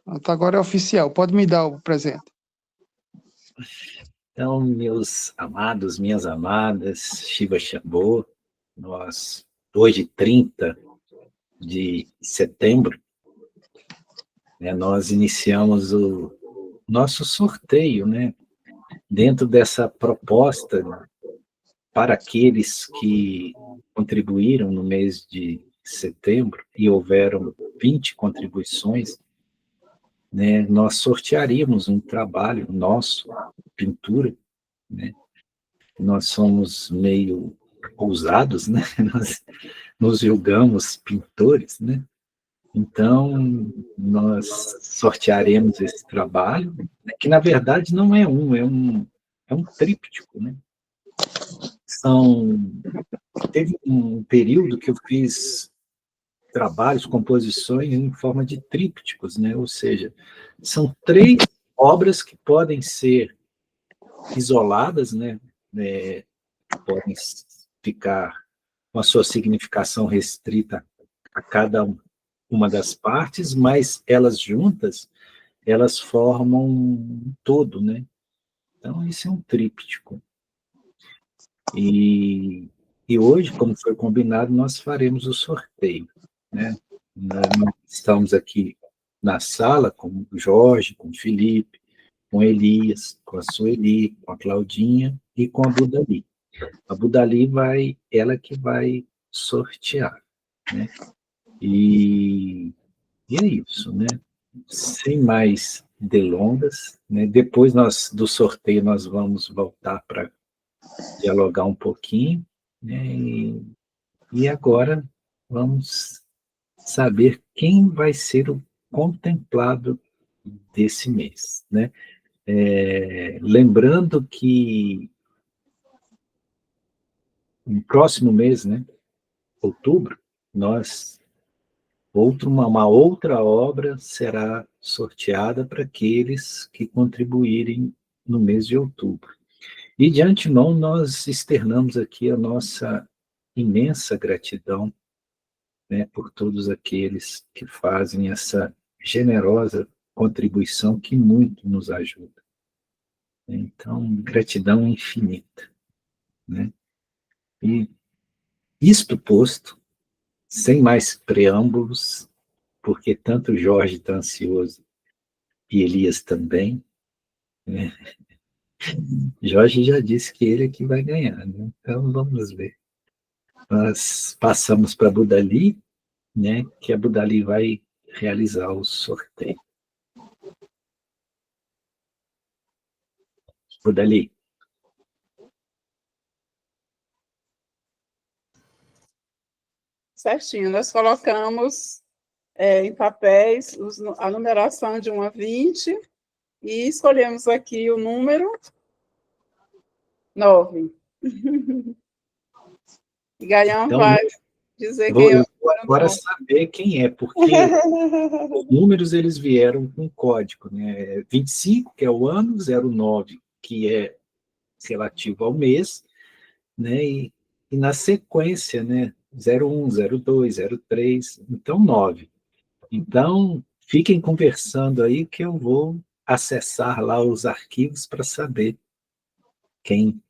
Então agora é oficial, pode me dar o presente. Então, meus amados, minhas amadas, Shiva Shambho, hoje, 30 de setembro, né, nós iniciamos o nosso sorteio, né, dentro dessa proposta para aqueles que contribuíram no mês de setembro, e houveram 20 contribuições, né, nós sortearíamos um trabalho nosso, pintura, né? Nós somos meio ousados, né? Nós nos julgamos pintores, né? Então, nós sortearemos esse trabalho, né, que na verdade não é é um tríptico, né? Teve um período que eu fiz trabalhos, composições em forma de trípticos, né? Ou seja, são 3 obras que podem ser isoladas, né? Podem ficar com a sua significação restrita a cada uma das partes, mas elas juntas, elas formam um todo, né? Então, esse é um tríptico. E hoje, como foi combinado, nós faremos o sorteio, né? Nós estamos aqui na sala com o Jorge, com o Felipe, com o Elias, com a Sueli, com a Claudinha e com a Budali. A Budali ela que vai sortear, né? E é isso, né? Sem mais delongas, né? Depois do sorteio nós vamos voltar para dialogar um pouquinho, né? E agora vamos saber quem vai ser o contemplado desse mês, né? Lembrando que no próximo mês, né, outubro, uma outra obra será sorteada para aqueles que contribuírem no mês de outubro. E de antemão nós externamos aqui a nossa imensa gratidão, né, por todos aqueles que fazem essa generosa contribuição que muito nos ajuda. Então, gratidão infinita, né? E isto posto, sem mais preâmbulos, porque tanto Jorge está ansioso e Elias também, né? Jorge já disse que ele é que vai ganhar, né? Então vamos ver. Nós passamos para a Budali, né? Que a Budali vai realizar o sorteio. Budali. Certinho, nós colocamos em papéis a numeração de 1 a 20 e escolhemos aqui o número 9. E Gaian Então, vai dizer quem é eu o vou agora saber quem é, porque os números eles vieram com código, né? 25, que é o ano, 09, que é relativo ao mês, né? E na sequência, né? 01, 02, 03, então 9. Então, fiquem conversando aí que eu vou acessar lá os arquivos para saber quem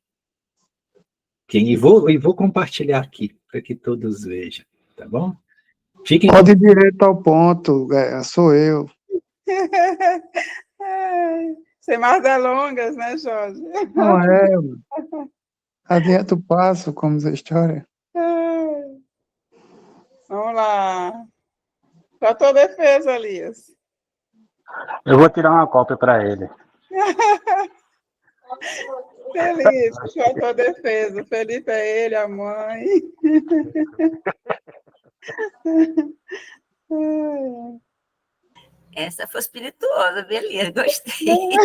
e vou compartilhar aqui para que todos vejam, tá bom? Pode ir direto ao ponto, sou eu. Sem mais delongas, né, Jorge? Não é, adianta o passo, como diz a história. Vamos lá. Para a tua defesa, Elias. Eu vou tirar uma cópia para ele. Felipe, com a tua defesa. Felipe é ele, a mãe. Essa foi espirituosa, beleza, gostei.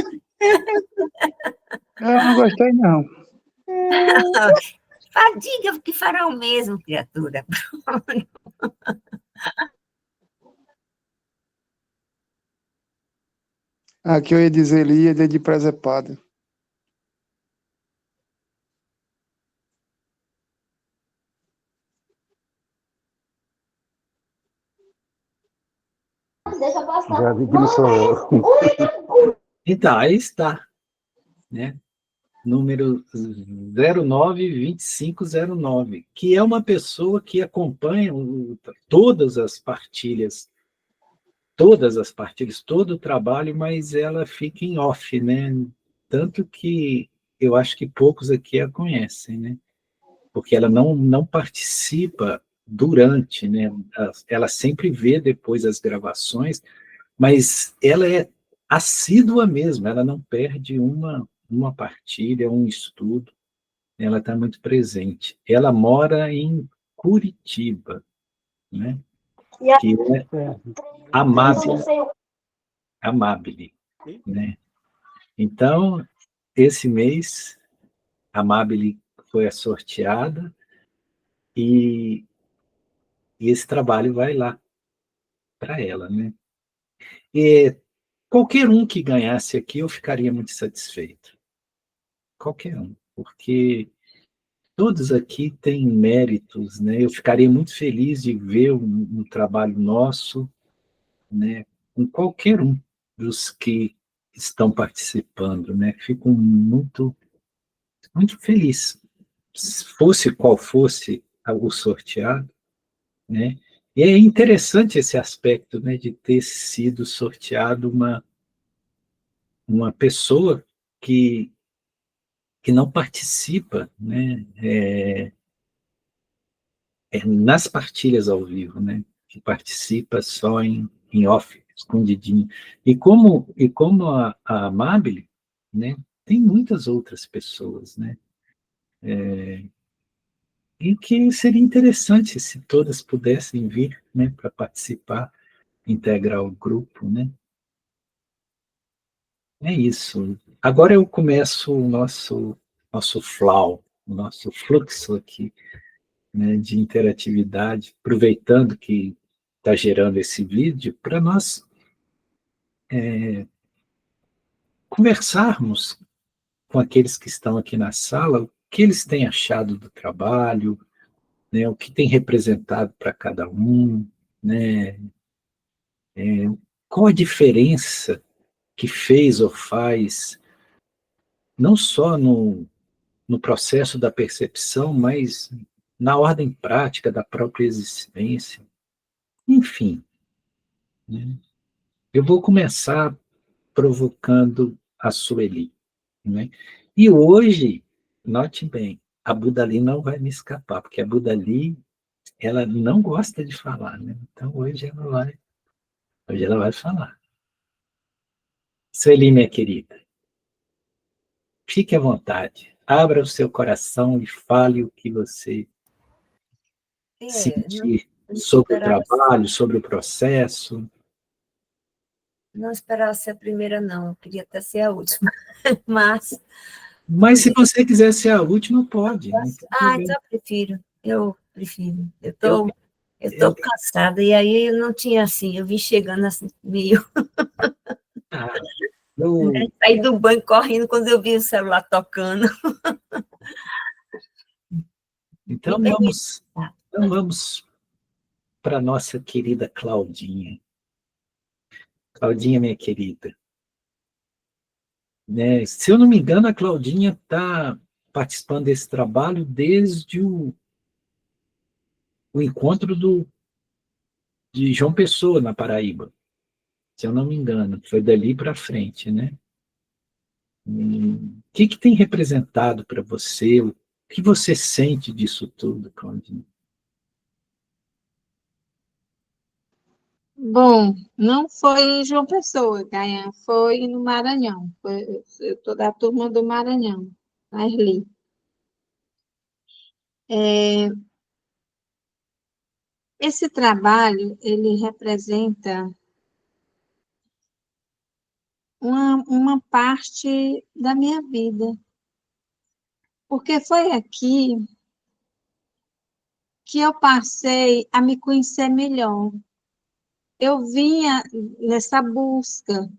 Eu não gostei, não. Diga que fará o mesmo, criatura. Aqui eu ia dizer Lia de presepada. Já vi que não sou eu. Então, aí está, né? Número 092509, que é uma pessoa que acompanha todas as partilhas, todo o trabalho, mas ela fica em off, né? Tanto que eu acho que poucos aqui a conhecem, né? Porque ela não participa durante, né? Ela sempre vê depois as gravações, mas ela é assídua mesmo, ela não perde uma partilha, um estudo, ela está muito presente. Ela mora em Curitiba, né? Que é Amabile, né? Então, esse mês, a Amabile foi a sorteada e esse trabalho vai lá para ela, né? E qualquer um que ganhasse aqui, eu ficaria muito satisfeito. Qualquer um, porque todos aqui têm méritos, né? Eu ficaria muito feliz de ver um trabalho nosso, né? Com qualquer um dos que estão participando, né? Fico muito feliz. Fosse qual fosse o sorteado, né? E é interessante esse aspecto, né, de ter sido sorteado uma pessoa que não participa, né, nas partilhas ao vivo, né, que participa só em off, escondidinho. E como a Amabile, né, tem muitas outras pessoas, né, e que seria interessante se todas pudessem vir, né, para participar, integrar o grupo, né. É isso. Agora eu começo o nosso flow, o nosso fluxo aqui, né, de interatividade, aproveitando que está gerando esse vídeo, para nós conversarmos com aqueles que estão aqui na sala, o que eles têm achado do trabalho, né, o que tem representado para cada um, né, qual a diferença que fez ou faz, não só no processo da percepção, mas na ordem prática da própria existência. Enfim, né? Eu vou começar provocando a Sueli, né? E hoje, note bem, a Budali não vai me escapar, porque a Budali, ela não gosta de falar, né? Então hoje ela vai falar. Sueli, minha querida, fique à vontade, abra o seu coração e fale o que você Não, sentir não sobre o esperava, trabalho, sobre o processo. não esperava ser a primeira, não. Eu queria até ser a última. Mas, Mas se você quiser ser a última, pode. Não tem então problema. eu prefiro. Eu prefiro. Eu Eu, tô, eu eu, tô cansada. E aí eu não tinha assim, eu vim chegando assim, meio. ah, eu, Saí do banho correndo quando eu vi o celular tocando. E então bem, vamos para nossa querida Claudinha. Claudinha, minha querida. Né? Se eu não me engano, a Claudinha está participando desse trabalho desde o encontro de João Pessoa, na Paraíba. Se eu não me engano, foi dali para frente, né? O que tem representado para você? O que você sente disso tudo, Claudinha? Bom, não foi em João Pessoa, Gaian, foi no Maranhão. Eu estou da turma do Maranhão, a Erli. Esse trabalho, ele representa uma parte da minha vida, porque foi aqui que eu passei a me conhecer melhor. Eu vinha nessa busca,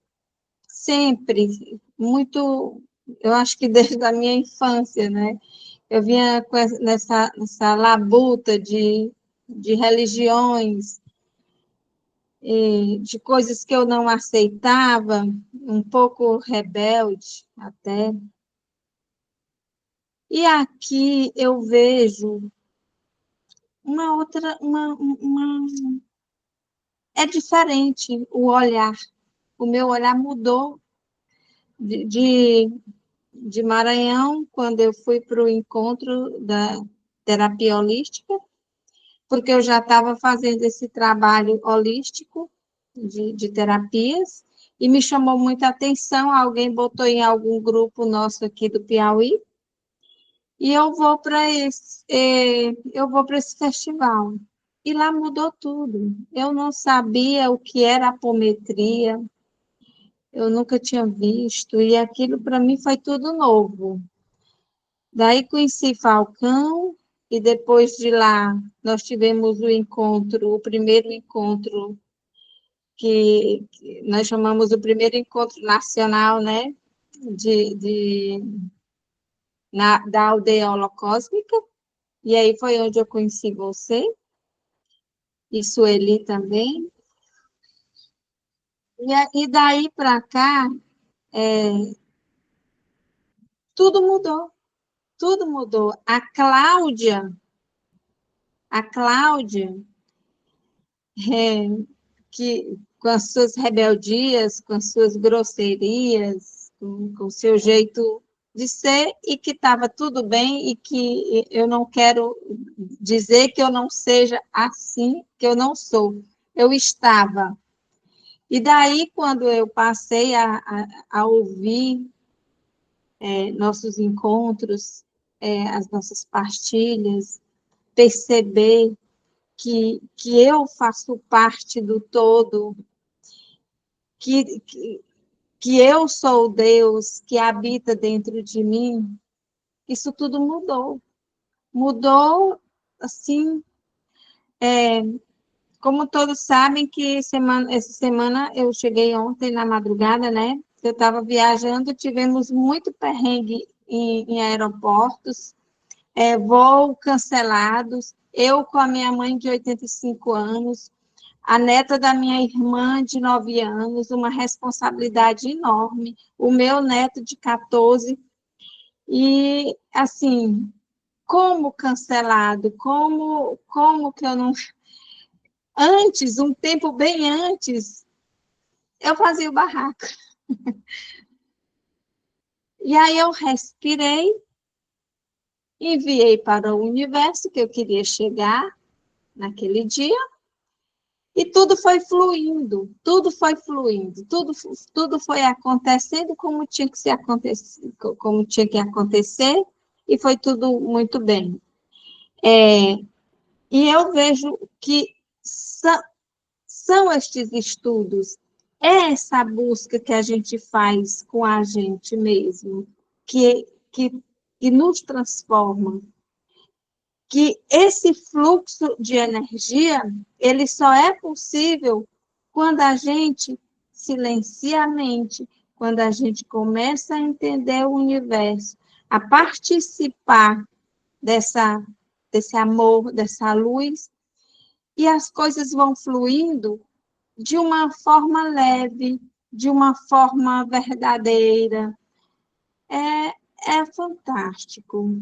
sempre, muito, eu acho que desde a minha infância, né? Eu vinha nessa labuta de religiões, de coisas que eu não aceitava, um pouco rebelde até. E aqui eu vejo uma outra, é diferente o olhar. O meu olhar mudou de Maranhão, quando eu fui para o encontro da terapia holística, porque eu já estava fazendo esse trabalho holístico de terapias, e me chamou muita atenção, alguém botou em algum grupo nosso aqui do Piauí, e eu vou para esse festival. E lá mudou tudo. Eu não sabia o que era apometria, eu nunca tinha visto, e aquilo para mim foi tudo novo. Daí conheci Falcão, e depois de lá nós tivemos o primeiro encontro, que nós chamamos o primeiro encontro nacional, né, da aldeia holocósmica, e aí foi onde eu conheci você, e Sueli também. E daí para cá, tudo mudou, tudo mudou. A Cláudia, que com as suas rebeldias, com as suas grosserias, com o seu jeito de ser, e que estava tudo bem, e que eu não quero dizer que eu não seja assim, que eu não sou. Eu estava. E daí, quando eu passei a ouvir nossos encontros, as nossas partilhas, perceber que eu faço parte do todo, que eu sou o Deus que habita dentro de mim, isso tudo mudou. Mudou, assim, como todos sabem que essa semana eu cheguei ontem na madrugada, né? Eu estava viajando, tivemos muito perrengue em aeroportos, voo cancelados, eu com a minha mãe de 85 anos, a neta da minha irmã de 9 anos, uma responsabilidade enorme, o meu neto de 14, e, assim, como cancelado, como que eu não... Antes, um tempo bem antes, eu fazia o barraco. E aí eu respirei, enviei para o universo que eu queria chegar naquele dia, e tudo foi fluindo, tudo foi acontecendo como tinha que acontecer, e foi tudo muito bem. E eu vejo que são estes estudos, é essa busca que a gente faz com a gente mesmo, que nos transforma, que esse fluxo de energia, ele só é possível quando a gente silencia a mente, quando a gente começa a entender o universo, a participar desse amor, dessa luz, e as coisas vão fluindo de uma forma leve, de uma forma verdadeira. É fantástico.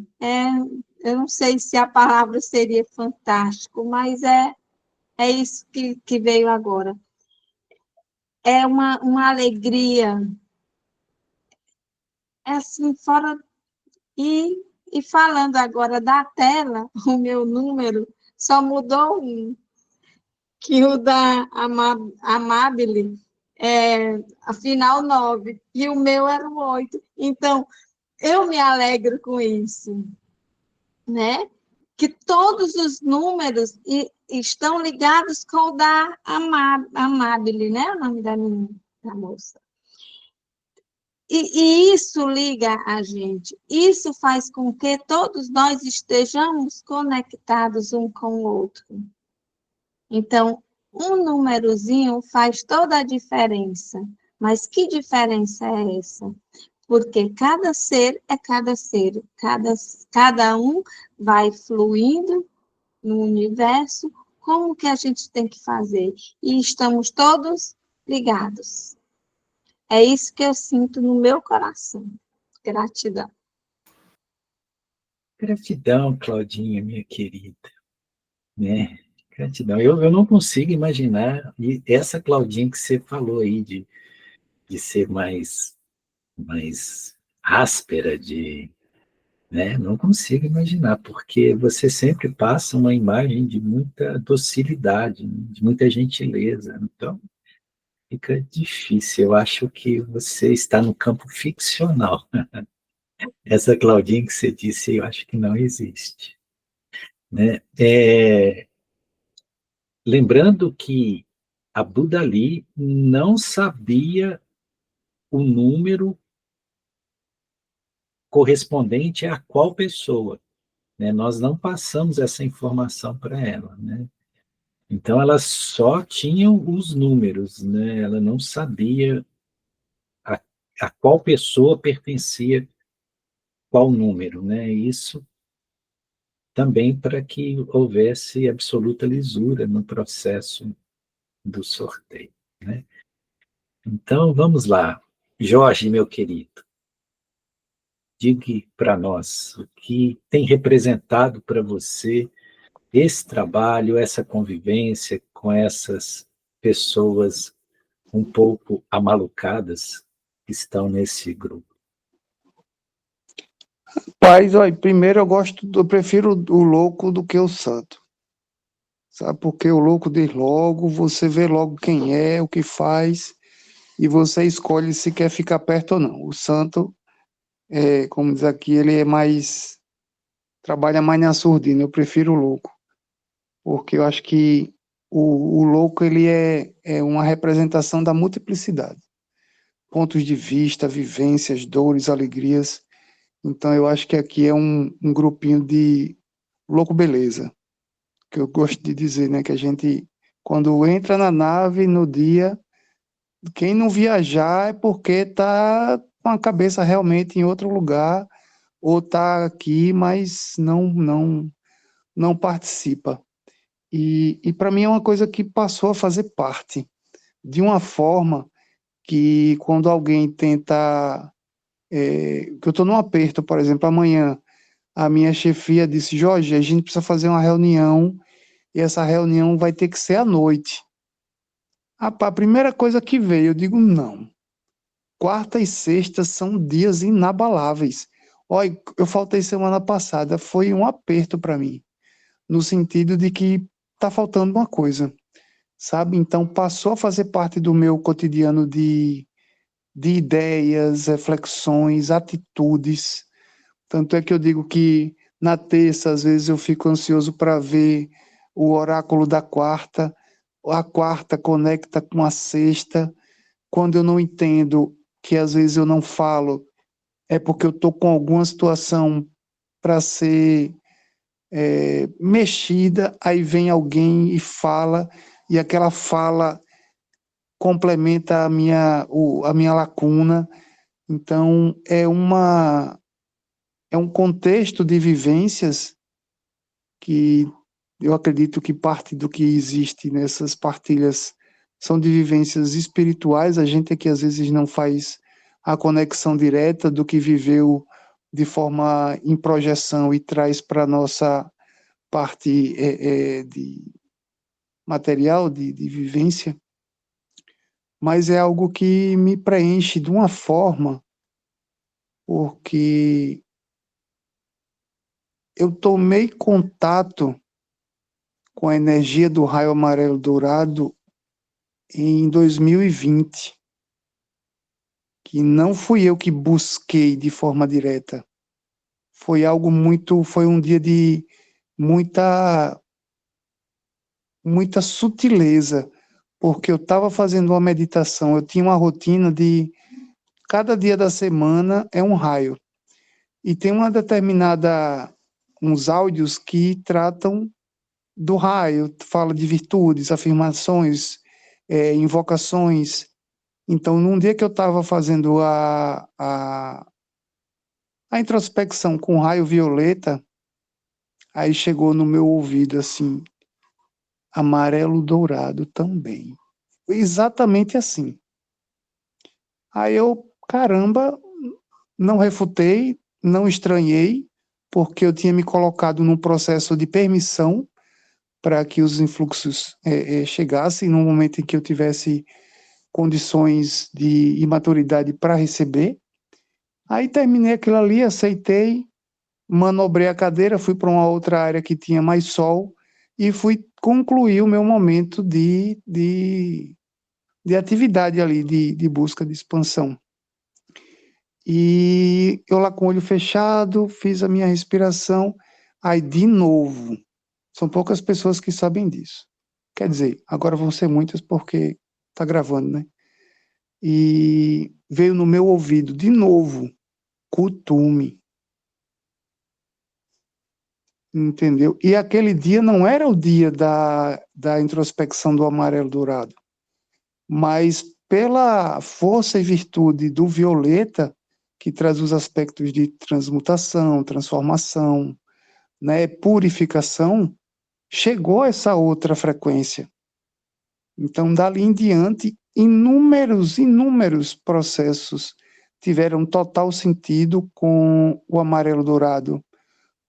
Eu não sei se a palavra seria fantástico, mas é isso que veio agora. É uma alegria. É assim, fora... E falando agora da tela, o meu número só mudou um, que o da Amabile afinal 9, e o meu era o 8. Então, eu me alegro com isso, né? Que todos os números estão ligados com o da Amabile, né? O nome da moça. E isso liga a gente, isso faz com que todos nós estejamos conectados um com o outro. Então, um númerozinho faz toda a diferença. Mas que diferença é essa? Porque cada ser é cada ser, cada um vai fluindo no universo como que a gente tem que fazer. E estamos todos ligados. É isso que eu sinto no meu coração. Gratidão. Gratidão, Claudinha, minha querida, né? Gratidão. Eu não consigo imaginar e essa Claudinha que você falou aí de ser mais áspera, né? Não consigo imaginar, porque você sempre passa uma imagem de muita docilidade, de muita gentileza. Então, fica difícil. Eu acho que você está no campo ficcional. Essa Claudinha que você disse, eu acho que não existe, né? Lembrando que Abu Dali não sabia o número correspondente a qual pessoa, né? Nós não passamos essa informação para ela, né? Então, ela só tinha os números, né? Ela não sabia a, a qual pessoa pertencia qual número, né? Isso também para que houvesse absoluta lisura no processo do sorteio, né? Então, vamos lá. Jorge, meu querido, diga para nós o que tem representado para você esse trabalho, essa convivência com essas pessoas um pouco amalucadas que estão nesse grupo. Paz, olha, primeiro eu prefiro o louco do que o santo. Sabe, porque o louco diz logo, você vê logo quem é, o que faz, e você escolhe se quer ficar perto ou não. O santo, como diz aqui, ele trabalha mais na surdina, eu prefiro o louco, porque eu acho que o louco, ele é uma representação da multiplicidade. Pontos de vista, vivências, dores, alegrias. Então, eu acho que aqui é um grupinho de louco beleza, que eu gosto de dizer, né? Que a gente, quando entra na nave no dia, quem não viajar é porque tá com a cabeça realmente em outro lugar, ou tá aqui, mas não participa. E para mim é uma coisa que passou a fazer parte, de uma forma que quando alguém tenta, que eu estou num aperto, por exemplo, amanhã, a minha chefia disse, Jorge, a gente precisa fazer uma reunião, e essa reunião vai ter que ser à noite. A primeira coisa que veio, eu digo, não. Quarta e sexta são dias inabaláveis. Olha, eu faltei semana passada, foi um aperto para mim, no sentido de que está faltando uma coisa, sabe? Então passou a fazer parte do meu cotidiano de ideias, reflexões, atitudes. Tanto é que eu digo que na terça, às vezes, eu fico ansioso para ver o oráculo da quarta, a quarta conecta com a sexta. Quando eu não entendo, que às vezes eu não falo, é porque eu estou com alguma situação para ser mexida, aí vem alguém e fala, e aquela fala complementa a minha lacuna. Então, é um contexto de vivências que eu acredito que parte do que existe nessas partilhas são de vivências espirituais. A gente aqui às vezes não faz a conexão direta do que viveu de forma em projeção e traz para a nossa parte de material, de vivência, mas é algo que me preenche de uma forma, porque eu tomei contato com a energia do raio amarelo dourado em 2020, que não fui eu que busquei de forma direta. Foi um dia de muita sutileza, porque eu estava fazendo uma meditação, eu tinha uma rotina de cada dia da semana é um raio. E tem uns áudios que tratam do raio, fala de virtudes, afirmações, invocações. Então, num dia que eu estava fazendo a introspecção com raio violeta, aí chegou no meu ouvido assim, amarelo dourado também. Exatamente assim. Aí eu, caramba, não refutei, não estranhei, porque eu tinha me colocado num processo de permissão para que os influxos chegassem no momento em que eu tivesse condições de imaturidade para receber. Aí terminei aquilo ali, aceitei, manobrei a cadeira, fui para uma outra área que tinha mais sol e fui concluir o meu momento de atividade ali, de busca de expansão. E eu lá com o olho fechado, fiz a minha respiração, aí de novo, são poucas pessoas que sabem disso. Quer dizer, agora vão ser muitas porque tá gravando, né? E veio no meu ouvido de novo, Kutume. Entendeu? E aquele dia não era o dia da introspecção do amarelo dourado, mas pela força e virtude do violeta, que traz os aspectos de transmutação, transformação, né, purificação, chegou essa outra frequência. Então, dali em diante, inúmeros processos tiveram total sentido com o amarelo dourado,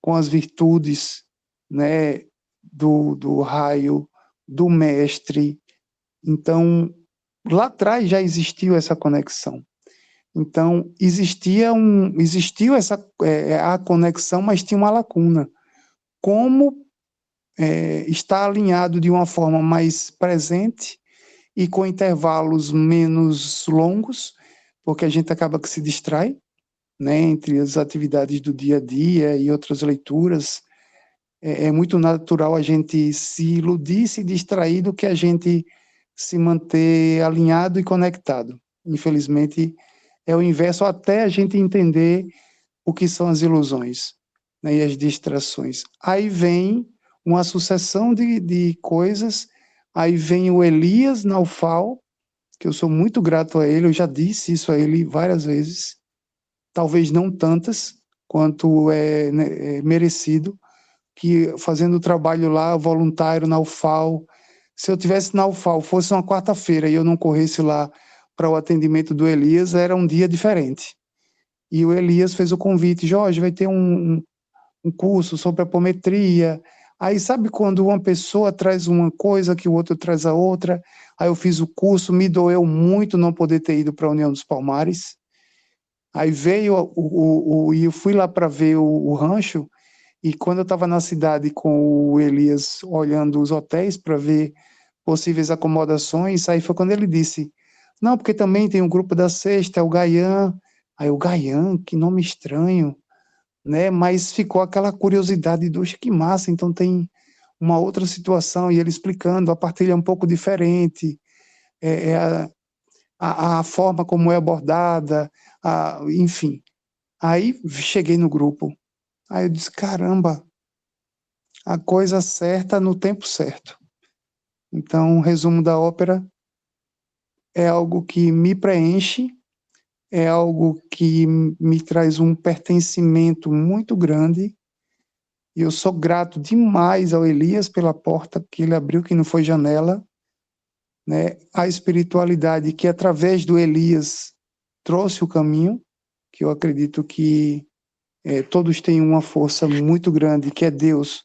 com as virtudes, né, do raio, do mestre. Então, lá atrás já existiu essa conexão. Então, existiu a conexão, mas tinha uma lacuna. Como está alinhado de uma forma mais presente e com intervalos menos longos, porque a gente acaba que se distrai, né, entre as atividades do dia a dia e outras leituras, é muito natural a gente se iludir, se distrair do que a gente se manter alinhado e conectado. Infelizmente, é o inverso até a gente entender o que são as ilusões, né, e as distrações. Aí vem uma sucessão de coisas, aí vem o Elias Naufal, que eu sou muito grato a ele, eu já disse isso a ele várias vezes, talvez não tantas quanto é merecido, que fazendo o trabalho lá, voluntário na UFAL, se eu tivesse na UFAL, fosse uma quarta-feira e eu não corresse lá para o atendimento do Elias, era um dia diferente. E o Elias fez o convite, Jorge, vai ter um curso sobre apometria. Aí sabe quando uma pessoa traz uma coisa que o outro traz a outra? Aí eu fiz o curso, me doeu muito não poder ter ido para a União dos Palmares. Aí veio e eu fui lá para ver o rancho, e quando eu estava na cidade com o Elias olhando os hotéis para ver possíveis acomodações, aí foi quando ele disse, não, porque também tem um grupo da sexta, é o Gaian. Aí o Gaian, que nome estranho, né? Mas ficou aquela curiosidade do que massa, então tem uma outra situação, e ele explicando, a partilha é um pouco diferente, é a forma como é abordada, enfim. Aí cheguei no grupo, aí eu disse, caramba, a coisa certa no tempo certo. Então, o resumo da ópera é algo que me preenche, é algo que me traz um pertencimento muito grande, e eu sou grato demais ao Elias pela porta que ele abriu, que não foi janela, né? A espiritualidade que, através do Elias, trouxe o caminho, que eu acredito que todos têm uma força muito grande, que é Deus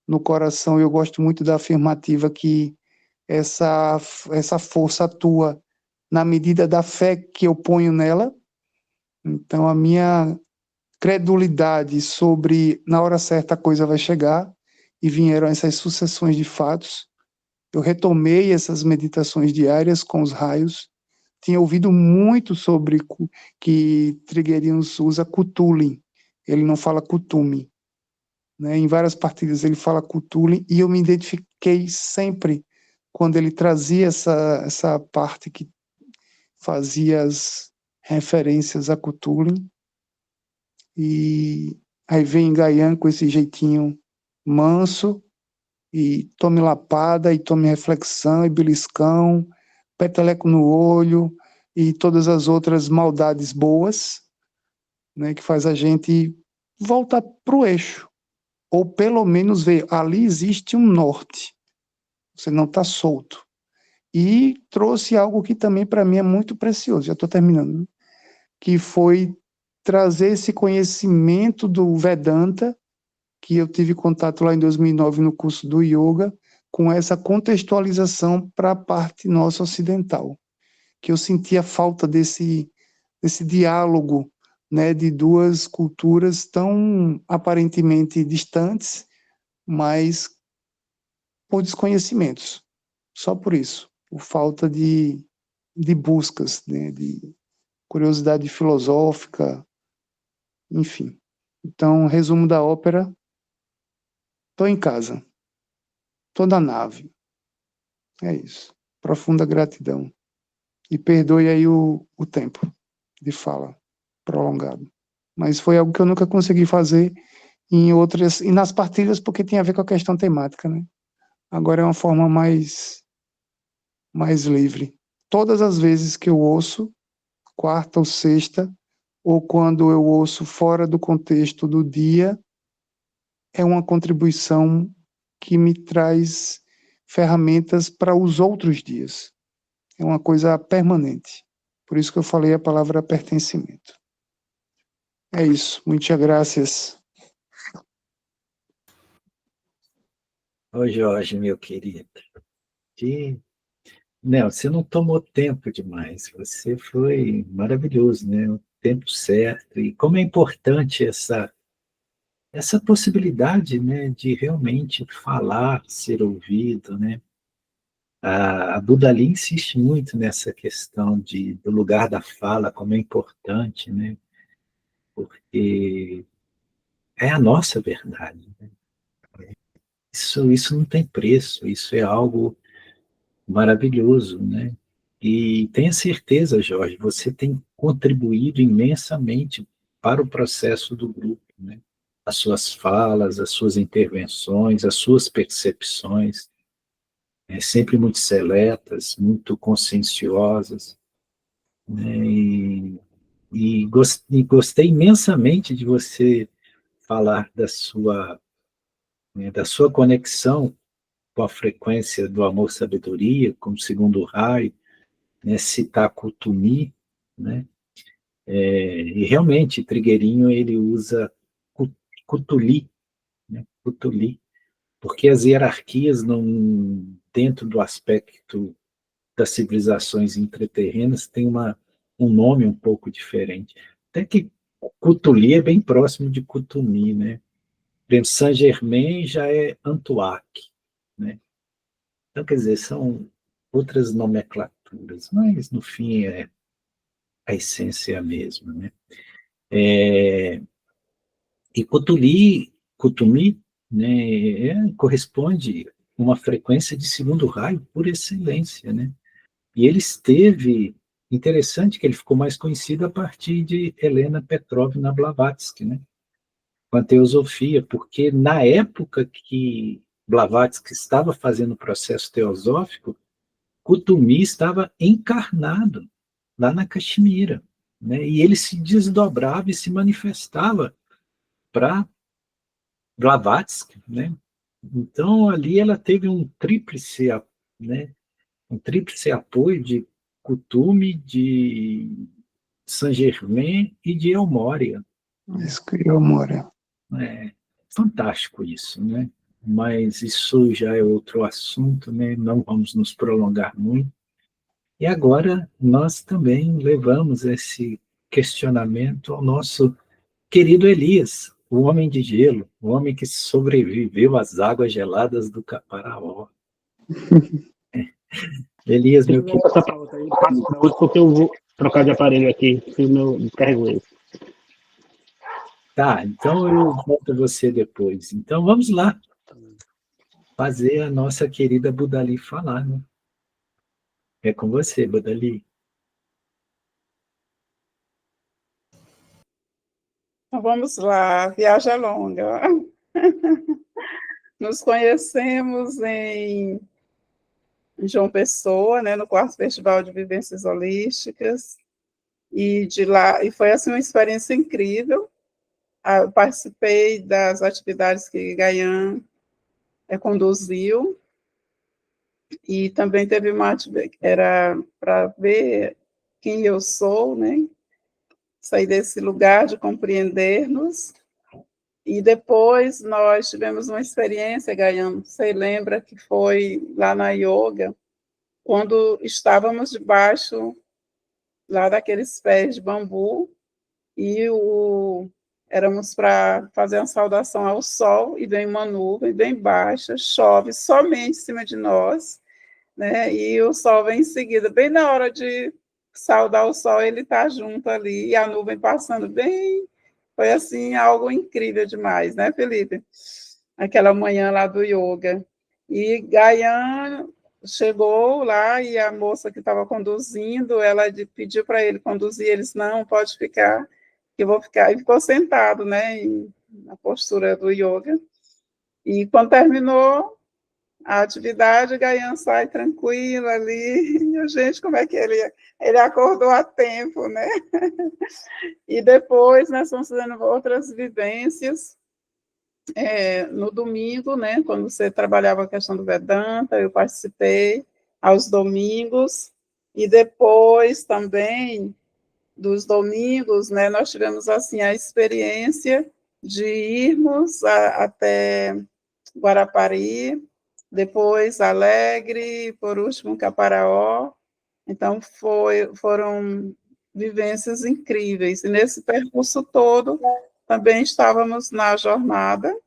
no coração. Eu gosto muito da afirmativa que essa força atua na medida da fé que eu ponho nela. Então, a minha credulidade sobre na hora certa a coisa vai chegar, e vieram essas sucessões de fatos. Eu retomei essas meditações diárias com os raios. Tinha ouvido muito sobre que Trigueirinhos usa Cthulhu. Ele não fala Kutume, né? Em várias partilhas ele fala Cthulhu, e eu me identifiquei sempre quando ele trazia essa parte que fazia as referências a Cthulhu. E aí vem Gaian com esse jeitinho manso, e tome lapada, e tome reflexão, e beliscão, peteleco no olho, e todas as outras maldades boas, né, que faz a gente voltar para o eixo, ou pelo menos ver, ali existe um norte. você não está solto. E trouxe algo que também para mim é muito precioso, já estou terminando, né? Que foi trazer esse conhecimento do Vedanta, que eu tive contato lá em 2009 no curso do Yoga, com essa contextualização para a parte nossa ocidental, que eu sentia falta desse diálogo, né, de duas culturas tão aparentemente distantes, mas por desconhecimentos, só por isso, por falta de buscas, né, de curiosidade filosófica, enfim. Então, resumo da ópera: estou em casa, estou na nave, é isso. Profunda gratidão. E perdoe aí o tempo de fala prolongado. Mas foi algo que eu nunca consegui fazer em outras, e nas partilhas, porque tem a ver com a questão temática, né? Agora é uma forma mais livre. Todas as vezes que eu ouço, quarta ou sexta, ou quando eu ouço fora do contexto do dia, é uma contribuição que me traz ferramentas para os outros dias. É uma coisa permanente. Por isso que eu falei a palavra pertencimento. É isso. Muitas graças. Ô, Jorge, meu querido, que... Não, você não tomou tempo demais, você foi maravilhoso, né? O tempo certo. E como é importante essa possibilidade, né, de realmente falar, ser ouvido, né? A Budali insiste muito nessa questão do lugar da fala, como é importante, né? Porque é a nossa verdade, né? Isso não tem preço, isso é algo maravilhoso, né? E tenha certeza, Jorge, você tem contribuído imensamente para o processo do grupo, né? As suas falas, as suas intervenções, as suas percepções, sempre muito seletas, muito conscienciosas, né? E gostei imensamente de você falar da sua conexão com a frequência do amor-sabedoria, como segundo raio, né, citar Kutumi, né? E realmente, Trigueirinho, ele usa Kutuli, né? Kutuli, porque as hierarquias dentro do aspecto das civilizações intraterrenas têm um nome um pouco diferente. Até que Kutuli é bem próximo de Kutumi, né? Por exemplo, Saint-Germain já é Antuac, né? Então, quer dizer, são outras nomenclaturas, mas no fim a essência é a mesma, né? E Kutumi, né, corresponde a uma frequência de segundo raio por excelência, né? E ele esteve, interessante que ele ficou mais conhecido a partir de Helena Petrovna Blavatsky, né? Com a teosofia, porque na época que Blavatsky estava fazendo o processo teosófico, Kutumi estava encarnado lá na Caxemira, né? E ele se desdobrava e se manifestava para Blavatsky, né? Então ali ela teve né? Um tríplice apoio de Kutumi, de Saint-Germain e de El Morya. Isso que eu moro. É fantástico isso, né? Mas isso já é outro assunto, né? Não vamos nos prolongar muito. E agora nós também levamos esse questionamento ao nosso querido Elias, o homem de gelo, o homem que sobreviveu às águas geladas do Caparaó. Elias, meu querido. Essa para outra aí, passo para outra, porque eu vou trocar de aparelho aqui, que o meu descarregou ele. Tá, então eu volto a você depois. Então vamos lá fazer a nossa querida Budali falar, né? É com você, Budali. Então vamos lá, viagem é longa. Nos conhecemos em João Pessoa, né, no quarto Festival de Vivências Holísticas, e de lá, e foi assim uma experiência incrível. Eu participei das atividades que Gayan conduziu, E também teve uma era para ver quem eu sou, né? Sair desse lugar de compreender-nos. E depois nós tivemos uma experiência, Gayam, você lembra que foi lá na yoga, quando estávamos debaixo lá daqueles pés de bambu, e éramos para fazer uma saudação ao sol, e vem uma nuvem bem baixa, chove somente em cima de nós, né? E o sol vem em seguida, bem na hora de saudar o sol, ele está junto ali, e a nuvem passando bem. Foi assim, algo incrível demais, né, Felipe? Aquela manhã lá do yoga. E Gaian chegou lá e a moça que estava conduzindo, ela pediu para ele conduzir, eles não, pode ficar, que eu vou ficar. E ficou sentado, né, na postura do yoga. E quando terminou a atividade, Gaian sai tranquilo ali. E, gente, como é que ele acordou a tempo, né? E depois nós estamos fazendo outras vivências. No domingo, né, quando você trabalhava a questão do Vedanta, eu participei aos domingos, e depois também dos domingos, né, nós tivemos assim a experiência de irmos até Guarapari, depois Alegre, por último Caparaó. Então foram vivências incríveis, e nesse percurso todo também estávamos na jornada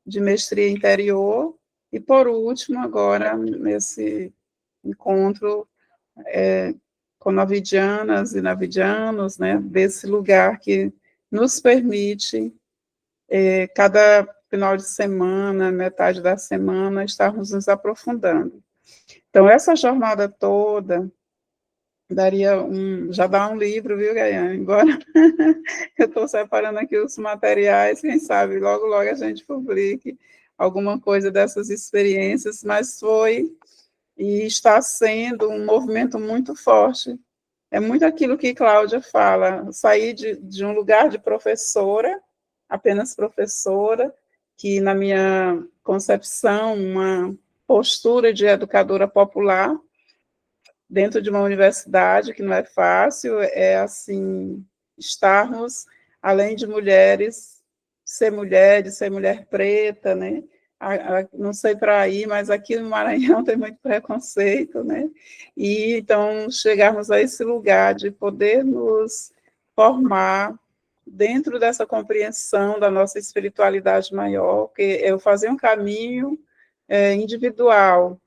de mestria interior, e por último, agora, nesse encontro com navidianas e navidianos, né, desse lugar que nos permite, cada final de semana, metade da semana, estarmos nos aprofundando. Então, essa jornada toda, já dá um livro, viu, Gaiane? Agora eu estou separando aqui os materiais, quem sabe logo, logo a gente publique alguma coisa dessas experiências, mas foi e está sendo um movimento muito forte. É muito aquilo que Cláudia fala, sair de um lugar de professora, apenas professora, que na minha concepção, uma postura de educadora popular, dentro de uma universidade, que não é fácil, assim, estarmos, além de mulheres, ser mulher preta, né? Não sei para aí, mas aqui no Maranhão tem muito preconceito, né? E então chegarmos a esse lugar de poder nos formar dentro dessa compreensão da nossa espiritualidade maior, que eu fazia um caminho individual,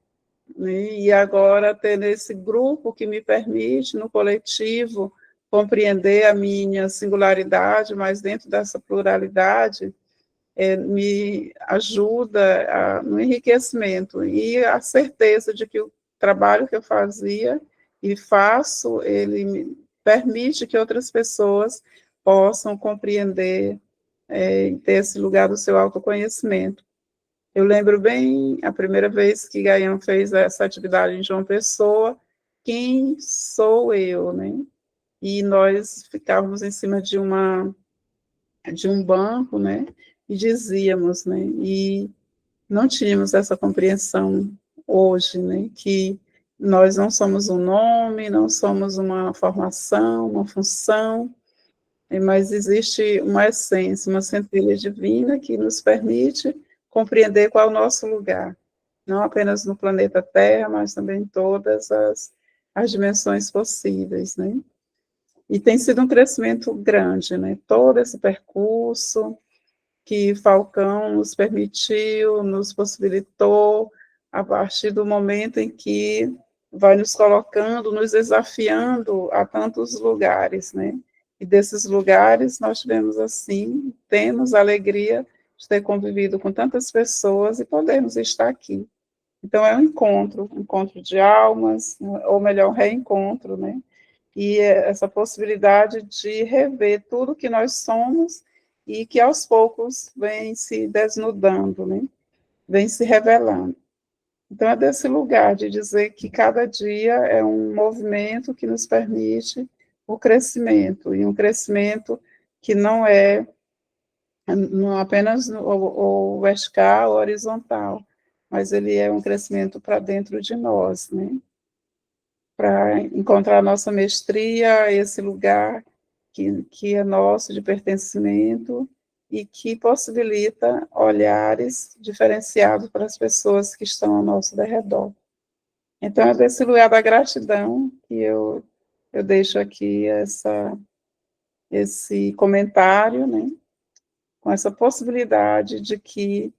né? E agora ter esse grupo que me permite, no coletivo, compreender a minha singularidade, mas dentro dessa pluralidade, me ajuda no enriquecimento e a certeza de que o trabalho que eu fazia e faço, ele me permite que outras pessoas possam compreender e ter esse lugar do seu autoconhecimento. Eu lembro bem a primeira vez que Gaian fez essa atividade em João Pessoa, quem sou eu, né? E nós ficávamos em cima de um banco, né? E dizíamos, né? E não tínhamos essa compreensão hoje, né? Que nós não somos um nome, não somos uma formação, uma função, mas existe uma essência, uma centelha divina que nos permite compreender qual é o nosso lugar, não apenas no planeta Terra, mas também em todas as dimensões possíveis, né? E tem sido um crescimento grande, né? Todo esse percurso que Falcão nos permitiu, nos possibilitou, a partir do momento em que vai nos colocando, nos desafiando a tantos lugares, né? E desses lugares nós temos a alegria de ter convivido com tantas pessoas e podermos estar aqui. Então é um encontro de almas, ou melhor, um reencontro, né? E essa possibilidade de rever tudo que nós somos e que aos poucos vem se desnudando, né? Vem se revelando. Então é desse lugar de dizer que cada dia é um movimento que nos permite o crescimento, e um crescimento que não é apenas o vertical, o horizontal, mas ele é um crescimento para dentro de nós, né? Para encontrar a nossa mestria, esse lugar que é nosso de pertencimento e que possibilita olhares diferenciados para as pessoas que estão ao nosso derredor. Então, é desse lugar da gratidão que eu deixo aqui esse comentário, né, com essa possibilidade de que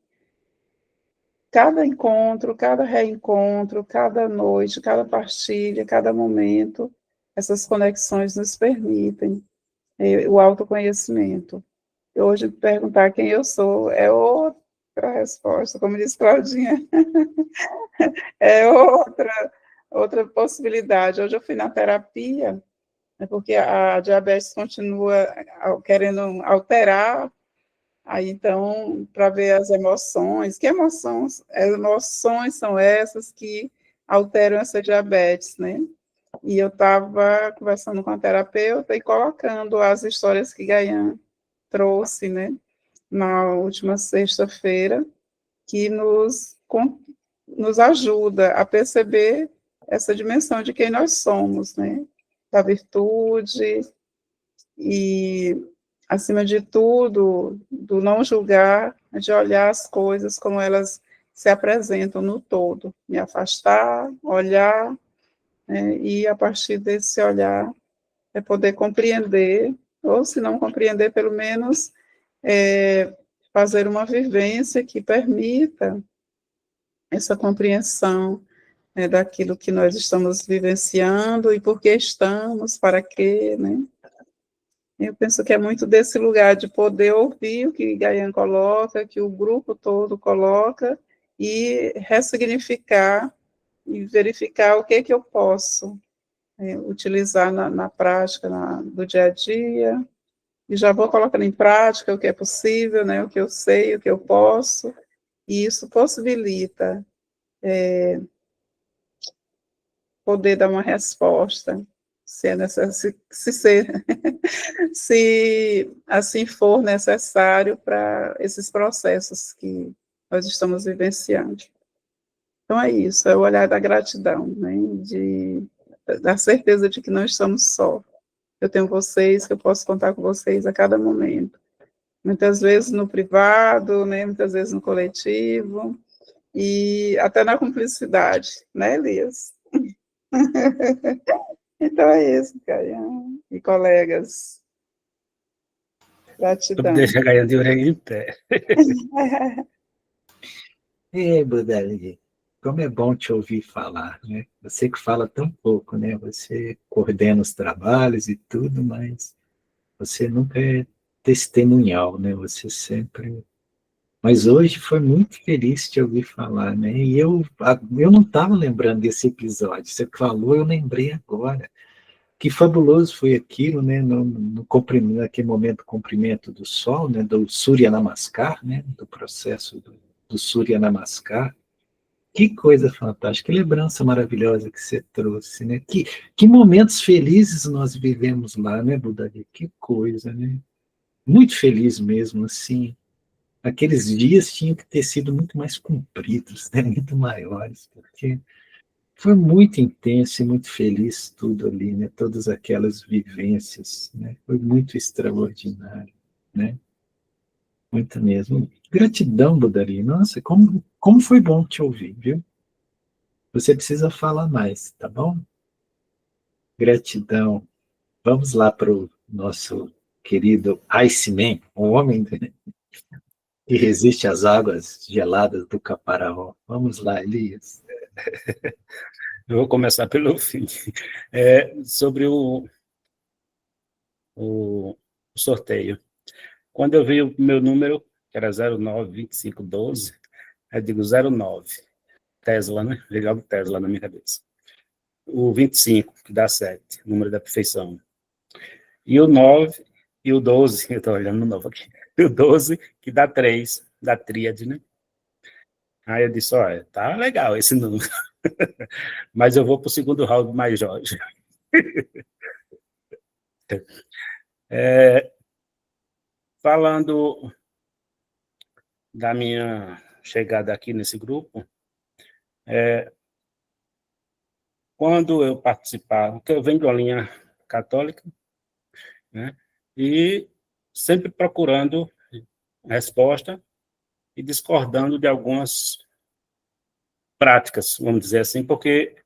cada encontro, cada reencontro, cada noite, cada partilha, cada momento, essas conexões nos permitem o autoconhecimento. Hoje, perguntar quem eu sou é outra resposta, como disse Claudinha, é outra possibilidade. Hoje eu fui na terapia, né, porque a diabetes continua querendo alterar, aí então, para ver as emoções, que emoções são essas que alteram essa diabetes, né? E eu estava conversando com a terapeuta e colocando as histórias que Gaian trouxe, né, na última sexta-feira, que nos ajuda a perceber essa dimensão de quem nós somos, né, da virtude e, acima de tudo, do não julgar, de olhar as coisas como elas se apresentam no todo, me afastar, olhar, né, e a partir desse olhar é poder compreender, ou se não compreender, pelo menos fazer uma vivência que permita essa compreensão, né, daquilo que nós estamos vivenciando e por que estamos, para quê, né? Eu penso que é muito desse lugar de poder ouvir o que Gaian coloca, que o grupo todo coloca, e ressignificar e verificar o que eu posso utilizar na prática do dia a dia, e já vou colocando em prática o que é possível, né, o que eu sei, o que eu posso, e isso possibilita poder dar uma resposta, se é necessário, se assim for necessário para esses processos que nós estamos vivenciando. Então é isso, é o olhar da gratidão, né, da certeza de que não estamos só. Eu tenho vocês, que eu posso contar com vocês a cada momento. Muitas vezes no privado, né, muitas vezes no coletivo, e até na cumplicidade, né, Elias? Então é isso, Caian e colegas. Gratidão. Deixa a Gaia de orelha em pé. Budari, como é bom te ouvir falar, né? Você que fala tão pouco, né? Você coordena os trabalhos e tudo, mas você nunca é testemunhal, né? Você sempre... Mas hoje foi muito feliz te ouvir falar, né? E eu não estava lembrando desse episódio. Você falou, eu lembrei agora. Que fabuloso foi aquilo, né? Naquele momento do comprimento do sol, né? Do Surya Namaskar, né? Do processo do Surya Namaskar. Que coisa fantástica, que lembrança maravilhosa que você trouxe, né? Que momentos felizes nós vivemos lá, né, Budari? Que coisa, né? Muito feliz mesmo, assim. Aqueles dias tinham que ter sido muito mais compridos, né? Muito maiores, porque foi muito intenso e muito feliz tudo ali, né? Todas aquelas vivências, né? Foi muito extraordinário, né? Muito mesmo. Gratidão, Budari. Nossa, como foi bom te ouvir, viu? Você precisa falar mais, tá bom? Gratidão. Vamos lá para o nosso querido Iceman, o homem que resiste às águas geladas do Caparaó. Vamos lá, Elias. Eu vou começar pelo fim. Sobre o sorteio. Quando eu vi o meu número, que era 092512, eu digo 09, Tesla, né? Veio logo Tesla na minha cabeça. O 25, que dá 7, número da perfeição. E o 9 e o 12, eu estou olhando no 9 aqui, e o 12, que dá 3, da tríade, né? Aí eu disse, olha, tá legal esse número, mas eu vou para o segundo round mais Jorge. Falando da minha chegada aqui nesse grupo, Quando eu participava, porque eu venho de uma linha católica, né, e sempre procurando resposta e discordando de algumas práticas, vamos dizer assim, porque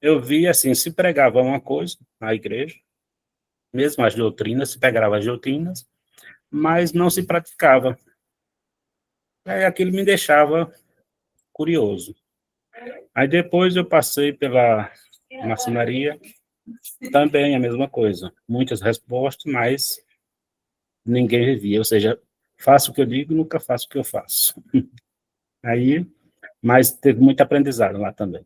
eu via assim, se pregava uma coisa na igreja, mesmo as doutrinas, se pegava as doutrinas, mas não se praticava. Aí aquilo me deixava curioso. Aí depois eu passei pela maçonaria, também a mesma coisa. Muitas respostas, mas ninguém revia. Ou seja, faço o que eu digo e nunca faço o que eu faço. Aí, mas teve muito aprendizado lá também.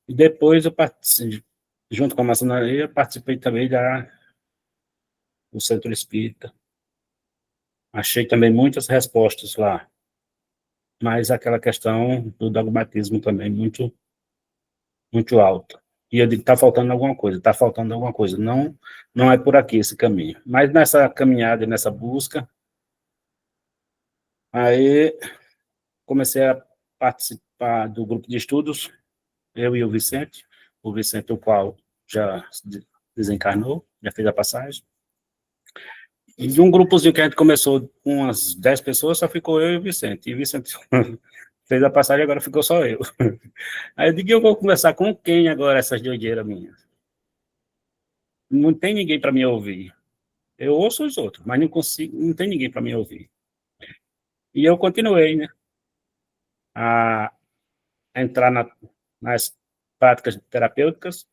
E depois eu participei, junto com a maçonaria, participei também do Centro Espírita. Achei também muitas respostas lá, mas aquela questão do dogmatismo também muito, muito alta. E eu digo, está faltando alguma coisa, está faltando alguma coisa. Não, não é por aqui esse caminho. Mas nessa caminhada, nessa busca, aí comecei a participar do grupo de estudos, eu e o Vicente, o qual já desencarnou, já fez a passagem. E de um grupozinho que a gente começou com umas 10 pessoas, só ficou eu e o Vicente. E o Vicente fez a passagem, agora ficou só eu. Aí eu digo, eu vou conversar com quem agora, essas doideiras minhas? Não tem ninguém para me ouvir. Eu ouço os outros, mas não consigo, não tem ninguém para me ouvir. E eu continuei, né, a entrar nas práticas terapêuticas.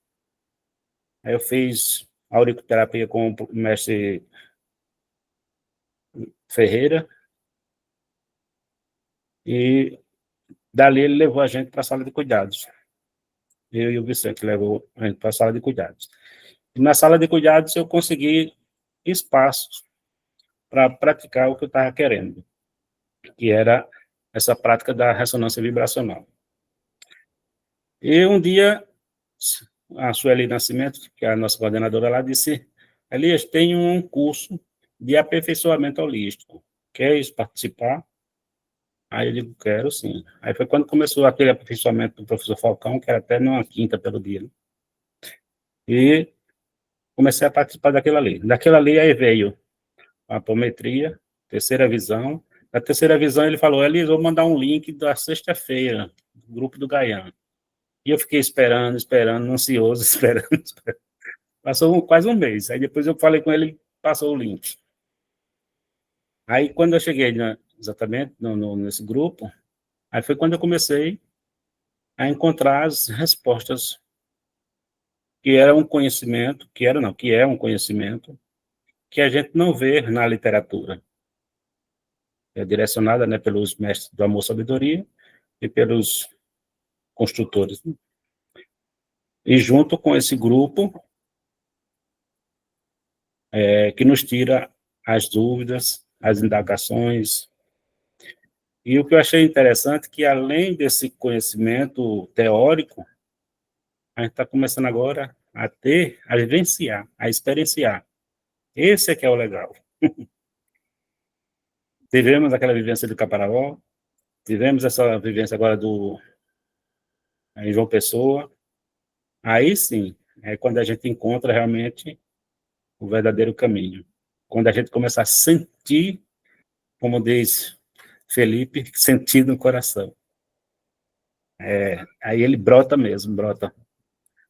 Aí eu fiz auriculoterapia com o mestre Ferreira, e dali ele levou a gente para a sala de cuidados. Eu e o Vicente levou a gente para a sala de cuidados. E na sala de cuidados eu consegui espaços para praticar o que eu estava querendo, que era essa prática da ressonância vibracional. E um dia, a Sueli Nascimento, que é a nossa coordenadora lá, disse, Elias, tem um curso de aperfeiçoamento holístico. Queres participar? Aí eu digo, quero sim. Aí foi quando começou aquele aperfeiçoamento do professor Falcão, que era até numa quinta pelo dia. Né? E comecei a participar daquela ali. Daquela ali aí veio a apometria, terceira visão. Na terceira visão ele falou, Elias, vou mandar um link da sexta-feira, do grupo do Gaian. E eu fiquei esperando, ansioso, esperando. Passou quase um mês. Aí depois eu falei com ele, ele passou o link. Aí quando eu cheguei exatamente nesse grupo, aí foi quando eu comecei a encontrar as respostas que era um conhecimento, que é um conhecimento que a gente não vê na literatura. É direcionada, né, pelos mestres do Amor e Sabedoria e pelos construtores. Né? E junto com esse grupo, que nos tira as dúvidas, as indagações. E o que eu achei interessante é que, além desse conhecimento teórico, a gente está começando agora a vivenciar, a experienciar. Esse é que é o legal. Tivemos aquela vivência do Caparaó, tivemos essa vivência agora em João Pessoa. Aí sim, é quando a gente encontra realmente o verdadeiro caminho. Quando a gente começa a sentir, como diz Felipe, sentir no coração. Aí ele brota mesmo, brota.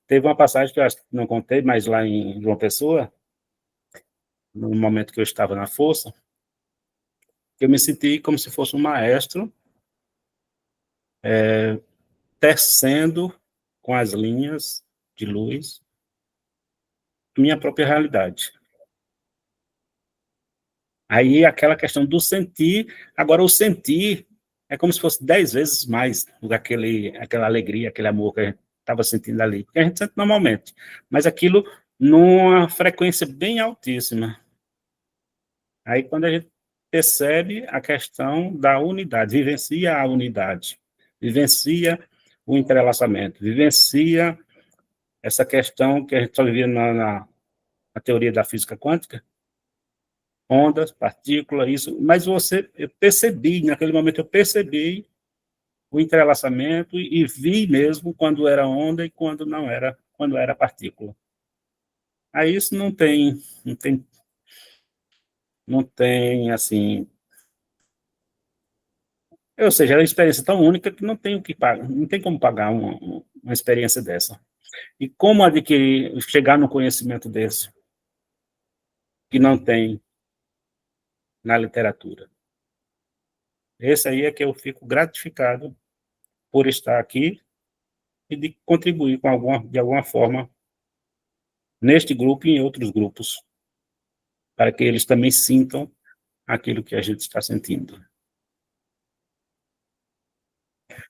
Teve uma passagem que eu acho que não contei, mas lá em João Pessoa, no momento que eu estava na força, eu me senti como se fosse um maestro tecendo com as linhas de luz minha própria realidade. Aí aquela questão do sentir, agora o sentir é como se fosse 10 vezes mais do que aquela alegria, aquele amor que a gente estava sentindo ali, que a gente sente normalmente, mas aquilo numa frequência bem altíssima. Aí quando a gente percebe a questão da unidade, vivencia a unidade, vivencia o entrelaçamento, vivencia essa questão que a gente só vivia na teoria da física quântica, ondas, partículas, isso, mas eu percebi, naquele momento eu percebi o entrelaçamento e vi mesmo quando era onda e quando não era, quando era partícula. Aí isso não tem assim, ou seja, é uma experiência tão única que não tem o que pagar, não tem como pagar uma experiência dessa. E como adquirir, chegar no conhecimento desse, que não tem na literatura. Esse aí é que eu fico gratificado por estar aqui e de contribuir de alguma forma neste grupo e em outros grupos, para que eles também sintam aquilo que a gente está sentindo.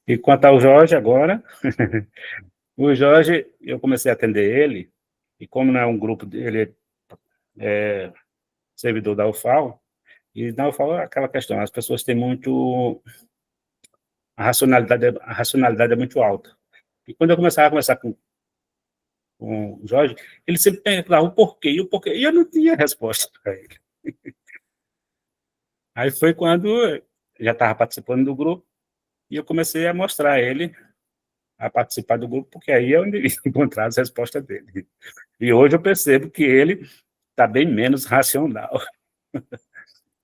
E quanto ao Jorge agora, o Jorge, eu comecei a atender ele, e como não é um grupo, ele é servidor da UFAL, e na UFAL é aquela questão, as pessoas têm muito... A racionalidade é muito alta. E quando eu começava a conversar com o Jorge, ele sempre perguntava o porquê, e eu não tinha resposta para ele. Aí foi quando já estava participando do grupo, e eu comecei a mostrar a ele a participar do grupo, porque aí é onde ele encontrar as respostas dele. E hoje eu percebo que ele está bem menos racional.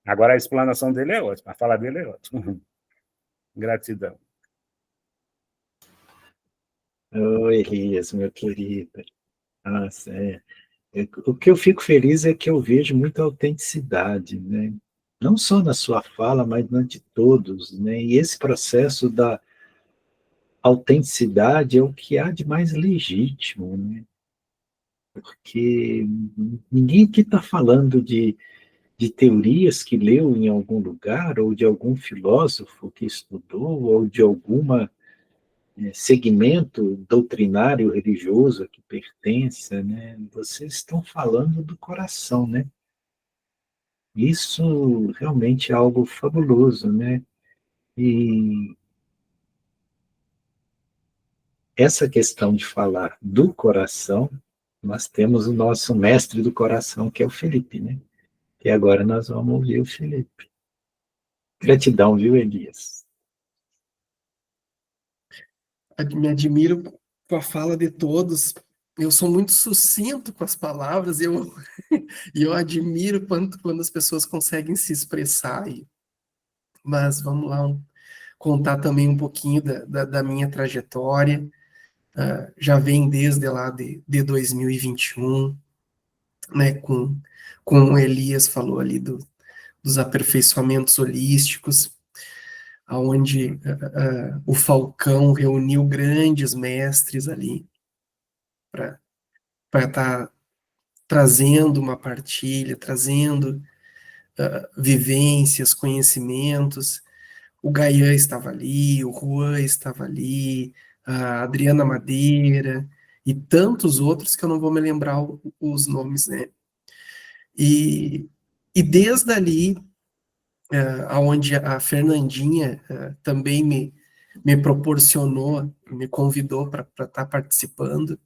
Agora a explanação dele é ótima, a fala dele é ótima. Gratidão. Oi, Elias, meu querido. Nossa, o que eu fico feliz é que eu vejo muita autenticidade, né? Não só na sua fala, mas na de todos, né? E esse processo da autenticidade é o que há de mais legítimo, né? Porque ninguém aqui está falando de teorias que leu em algum lugar, ou de algum filósofo que estudou, ou de alguma segmento doutrinário religioso a que pertence, né? Vocês estão falando do coração, né? Isso realmente é algo fabuloso, né? E essa questão de falar do coração, nós temos o nosso mestre do coração, que é o Felipe, né? E agora nós vamos ouvir o Felipe. Gratidão, viu, Elias? Me admiro com a fala de todos. Eu sou muito sucinto com as palavras e eu admiro quando as pessoas conseguem se expressar. Mas vamos lá, contar também um pouquinho da minha trajetória. Já vem desde lá de 2021, né, com o Elias falou ali dos aperfeiçoamentos holísticos, onde o Falcão reuniu grandes mestres ali para estar trazendo uma partilha, trazendo vivências, conhecimentos. O Gaian estava ali, o Juan estava ali, a Adriana Madeira e tantos outros que eu não vou me lembrar os nomes, né? E desde ali, aonde a Fernandinha também me proporcionou, me convidou para estar participando,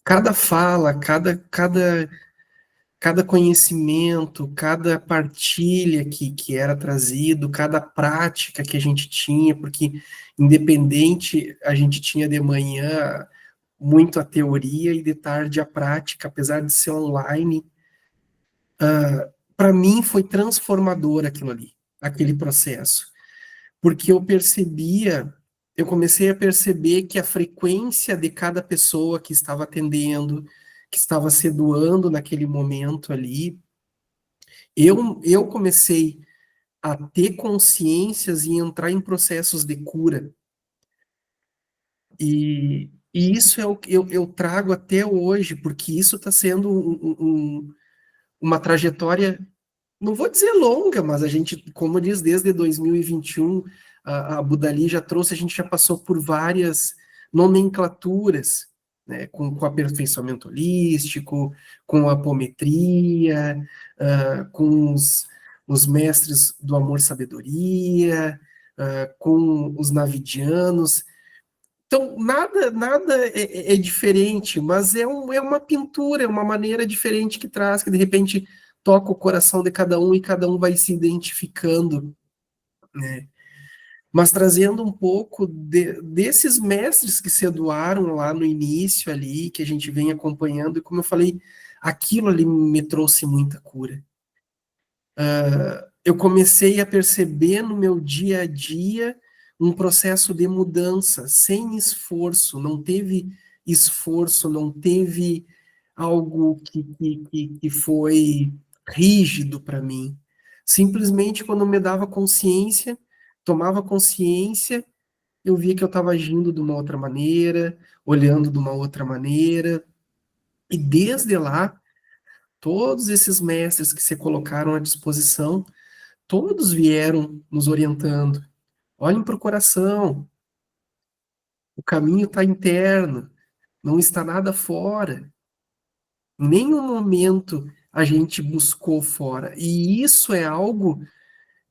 cada fala, cada conhecimento, cada partilha que era trazido, cada prática que a gente tinha, porque independente, a gente tinha de manhã muito a teoria e de tarde a prática, apesar de ser online, para mim foi transformador aquilo ali, aquele processo, porque eu comecei a perceber que a frequência de cada pessoa que estava atendendo, que estava se doando naquele momento ali, eu comecei a ter consciências e entrar em processos de cura. E isso é o que eu trago até hoje, porque isso está sendo uma trajetória, não vou dizer longa, mas a gente, como diz, desde 2021, a Budali já trouxe, a gente já passou por várias nomenclaturas, né, com aperfeiçoamento holístico, com a apometria, com os mestres do amor-sabedoria, com os navidianos. Então, nada é diferente, mas é uma pintura, é uma maneira diferente que traz, que de repente toca o coração de cada um e cada um vai se identificando, né? mas trazendo um pouco desses mestres que se doaram lá no início ali, que a gente vem acompanhando, e como eu falei, aquilo ali me trouxe muita cura. Eu comecei a perceber no meu dia a dia um processo de mudança, sem esforço, não teve esforço, não teve algo que foi rígido para mim. Simplesmente quando me dava consciência, tomava consciência, eu via que eu estava agindo de uma outra maneira, olhando de uma outra maneira, e desde lá, todos esses mestres que se colocaram à disposição, todos vieram nos orientando. Olhem para o coração, o caminho está interno, não está nada fora. Em nenhum momento a gente buscou fora. E isso é algo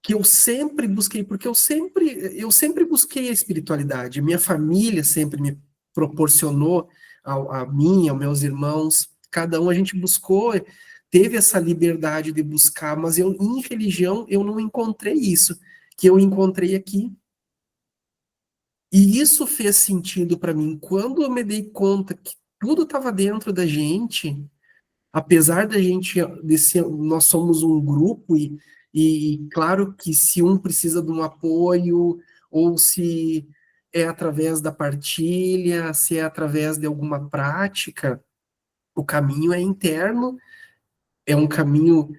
que eu sempre busquei, porque eu sempre busquei a espiritualidade. Minha família sempre me proporcionou, a mim, aos meus irmãos, cada um a gente buscou, teve essa liberdade de buscar, mas eu, em religião, eu não encontrei isso, que eu encontrei aqui. E isso fez sentido para mim. Quando eu me dei conta que tudo estava dentro da gente, apesar da gente, nós somos um grupo, e claro que se um precisa de um apoio, ou se é através da partilha, se é através de alguma prática, o caminho é interno, é um caminho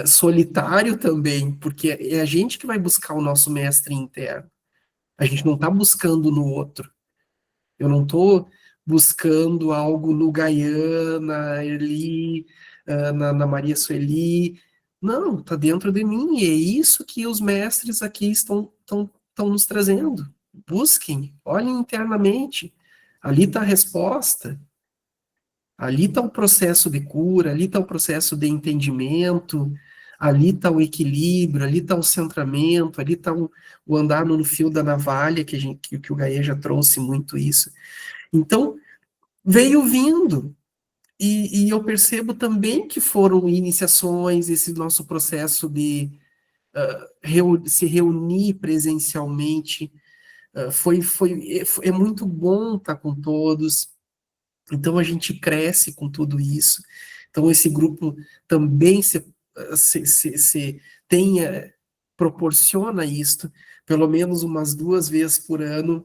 solitário também, porque é a gente que vai buscar o nosso mestre interno. A gente não está buscando no outro. Eu não estou buscando algo no Gaiana, Erli, na Maria Sueli. Não, está dentro de mim. E é isso que os mestres aqui estão nos trazendo. Busquem, olhem internamente. Ali está a resposta. Ali está o processo de cura, ali está o processo de entendimento, ali está o equilíbrio, ali está o centramento, ali está o andar no fio da navalha, que o Gaia já trouxe muito isso. Então, veio vindo, e eu percebo também que foram iniciações, esse nosso processo de se reunir presencialmente, é muito bom estar com todos. Então a gente cresce com tudo isso. Então esse grupo também proporciona isto, pelo menos umas 2 vezes por ano,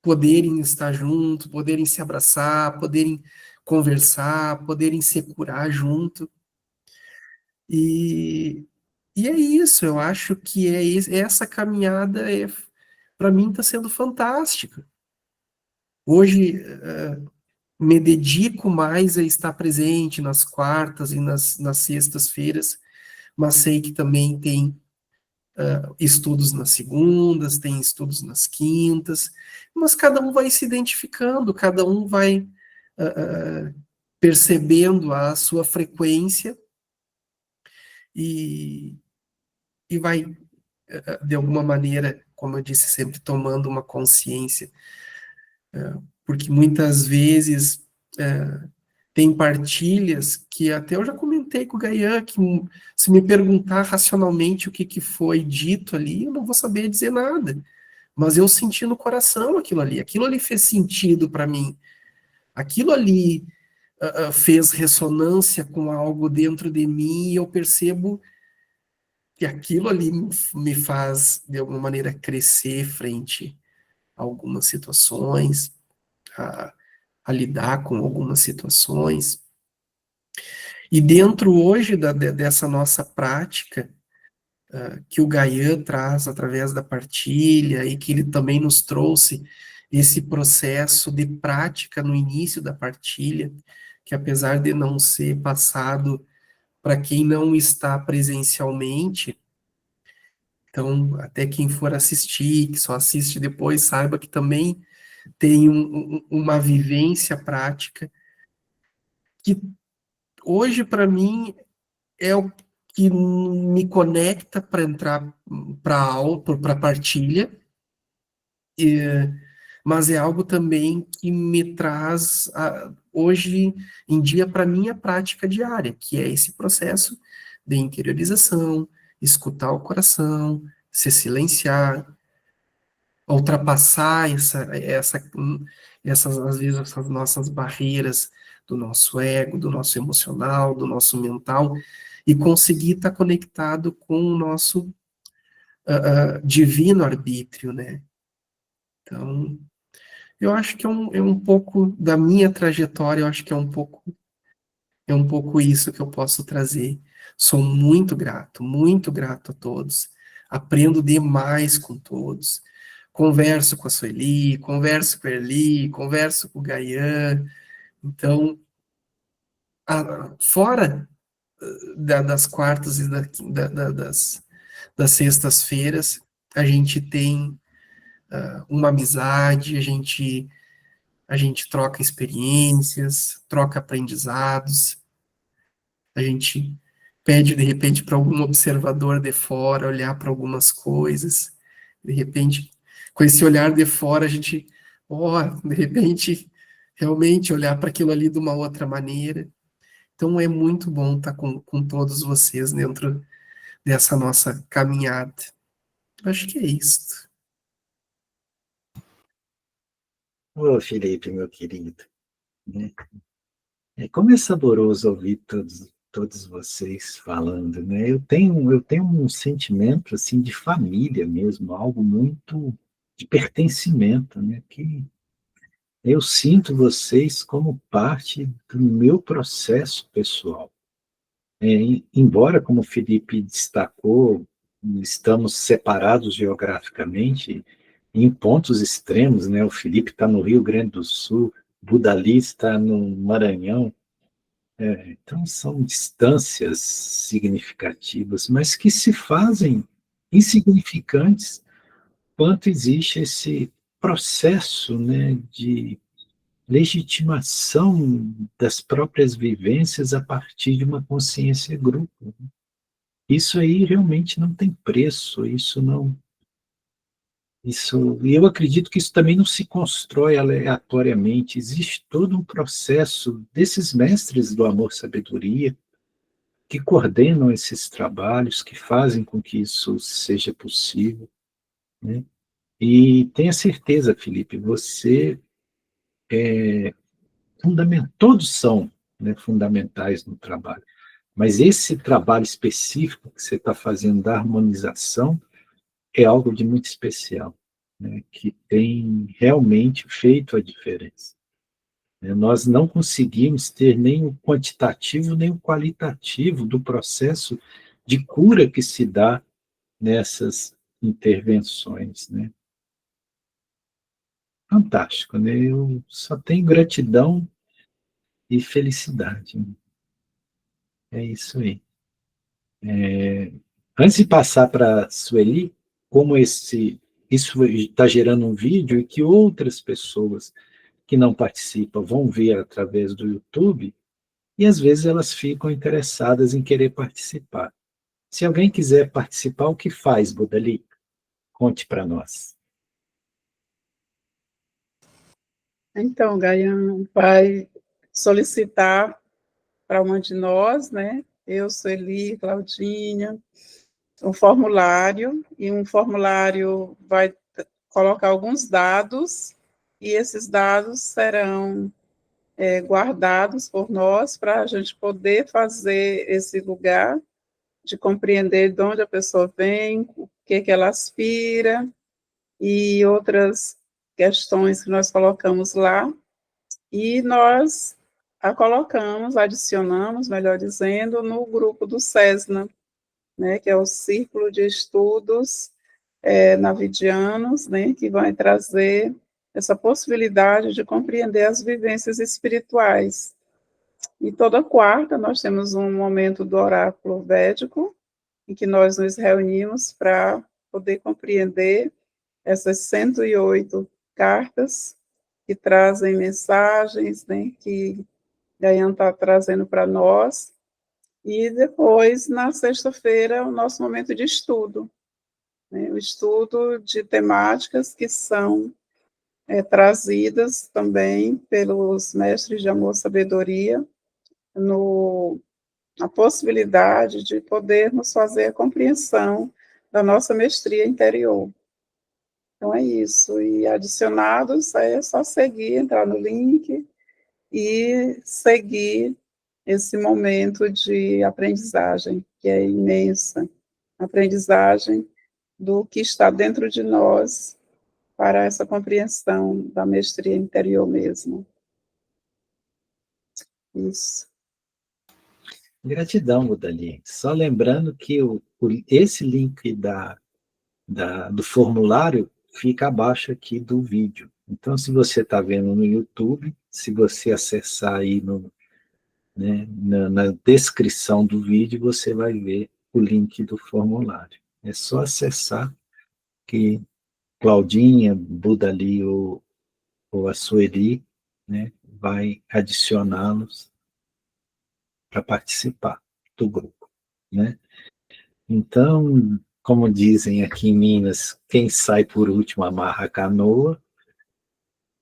poderem estar junto, poderem se abraçar, poderem conversar, poderem se curar junto. E é isso, eu acho que essa caminhada, para mim, está sendo fantástica. Hoje, me dedico mais a estar presente nas quartas e nas sextas-feiras, mas sei que também tem estudos nas segundas, tem estudos nas quintas, mas cada um vai se identificando, cada um vai percebendo a sua frequência e vai, de alguma maneira, como eu disse, sempre tomando uma consciência, porque muitas vezes tem partilhas que até eu já comentei com o Gaian, que se me perguntar racionalmente o que foi dito ali, eu não vou saber dizer nada, mas eu senti no coração aquilo ali fez sentido para mim, aquilo ali fez ressonância com algo dentro de mim, e eu percebo que aquilo ali me faz, de alguma maneira, crescer frente a algumas situações, a lidar com algumas situações. E dentro hoje dessa nossa prática, que o Gaian traz através da partilha, e que ele também nos trouxe esse processo de prática no início da partilha, que apesar de não ser passado para quem não está presencialmente, então até quem for assistir, que só assiste depois, saiba que também tem uma vivência prática, que hoje para mim é o que me conecta para entrar para a aula, para a partilha, mas é algo também que me traz, hoje em dia, para a minha prática diária, que é esse processo de interiorização, escutar o coração, se silenciar, ultrapassar essas, às vezes, essas nossas barreiras do nosso ego, do nosso emocional, do nosso mental, e conseguir estar conectado com o nosso divino arbítrio, né? Então, eu acho que é um pouco da minha trajetória, eu acho que é um pouco isso que eu posso trazer. Sou muito grato a todos. Aprendo demais com todos. Converso com a Sueli, converso com a Erli, converso com o Gaian. Então, fora das quartas e das sextas-feiras, a gente tem uma amizade, a gente troca experiências, troca aprendizados, a gente pede, de repente, para algum observador de fora olhar para algumas coisas, de repente, com esse olhar de fora, a gente, de repente, realmente olhar para aquilo ali de uma outra maneira. Então, é muito bom estar com todos vocês dentro dessa nossa caminhada. Acho que é isso. Ô, Felipe, meu querido, né? Como é saboroso ouvir todos vocês falando, né? Eu tenho um sentimento, assim, de família mesmo, algo muito de pertencimento, né? Que eu sinto vocês como parte do meu processo pessoal. Embora, como o Felipe destacou, estamos separados geograficamente em pontos extremos, né? O Felipe está no Rio Grande do Sul, o Budali está no Maranhão. Então, são distâncias significativas, mas que se fazem insignificantes quanto existe esse processo, né, de legitimação das próprias vivências a partir de uma consciência grupo. Isso aí realmente não tem preço, e eu acredito que isso também não se constrói aleatoriamente, existe todo um processo desses mestres do amor-sabedoria que coordenam esses trabalhos, que fazem com que isso seja possível, né? E tenha certeza, Felipe, você todos são, né, fundamentais no trabalho, mas esse trabalho específico que você está fazendo da harmonização é algo de muito especial, né, que tem realmente feito a diferença. Nós não conseguimos ter nem o quantitativo nem o qualitativo do processo de cura que se dá nessas intervenções, né? Fantástico, né? Eu só tenho gratidão e felicidade, né? É isso aí. Antes de passar para a Sueli, como isso está gerando um vídeo e que outras pessoas que não participam vão ver através do YouTube, e às vezes elas ficam interessadas em querer participar. Se alguém quiser participar, o que faz, Budali? Conte para nós. Então, Gaian vai solicitar para uma de nós, né? Eu, Sueli, Claudinha, um formulário, e um formulário vai colocar alguns dados, e esses dados serão guardados por nós para a gente poder fazer esse lugar de compreender de onde a pessoa vem, o que ela aspira, e outras questões que nós colocamos lá, e nós a colocamos, adicionamos, melhor dizendo, no grupo do SESNA, né, que é o Círculo de Estudos Navidianos, né, que vai trazer essa possibilidade de compreender as vivências espirituais. E toda quarta nós temos um momento do oráculo védico, em que nós nos reunimos para poder compreender essas 108 cartas que trazem mensagens, né, que Gaian está trazendo para nós. E depois, na sexta-feira, o nosso momento de estudo, né, o estudo de temáticas que são trazidas também pelos mestres de amor-sabedoria, a possibilidade de podermos fazer a compreensão da nossa mestria interior. Então é isso. E adicionados, é só seguir, entrar no link e seguir esse momento de aprendizagem, que é imensa. Aprendizagem do que está dentro de nós para essa compreensão da mestria interior mesmo. Isso. Gratidão, Budali. Só lembrando que esse link do formulário fica abaixo aqui do vídeo. Então, se você está vendo no YouTube, se você acessar aí na descrição do vídeo, você vai ver o link do formulário. É só acessar que Claudinha, Budali ou a Sueli, né, vai adicioná-los para participar do grupo, né? Então, como dizem aqui em Minas, quem sai por último amarra a canoa.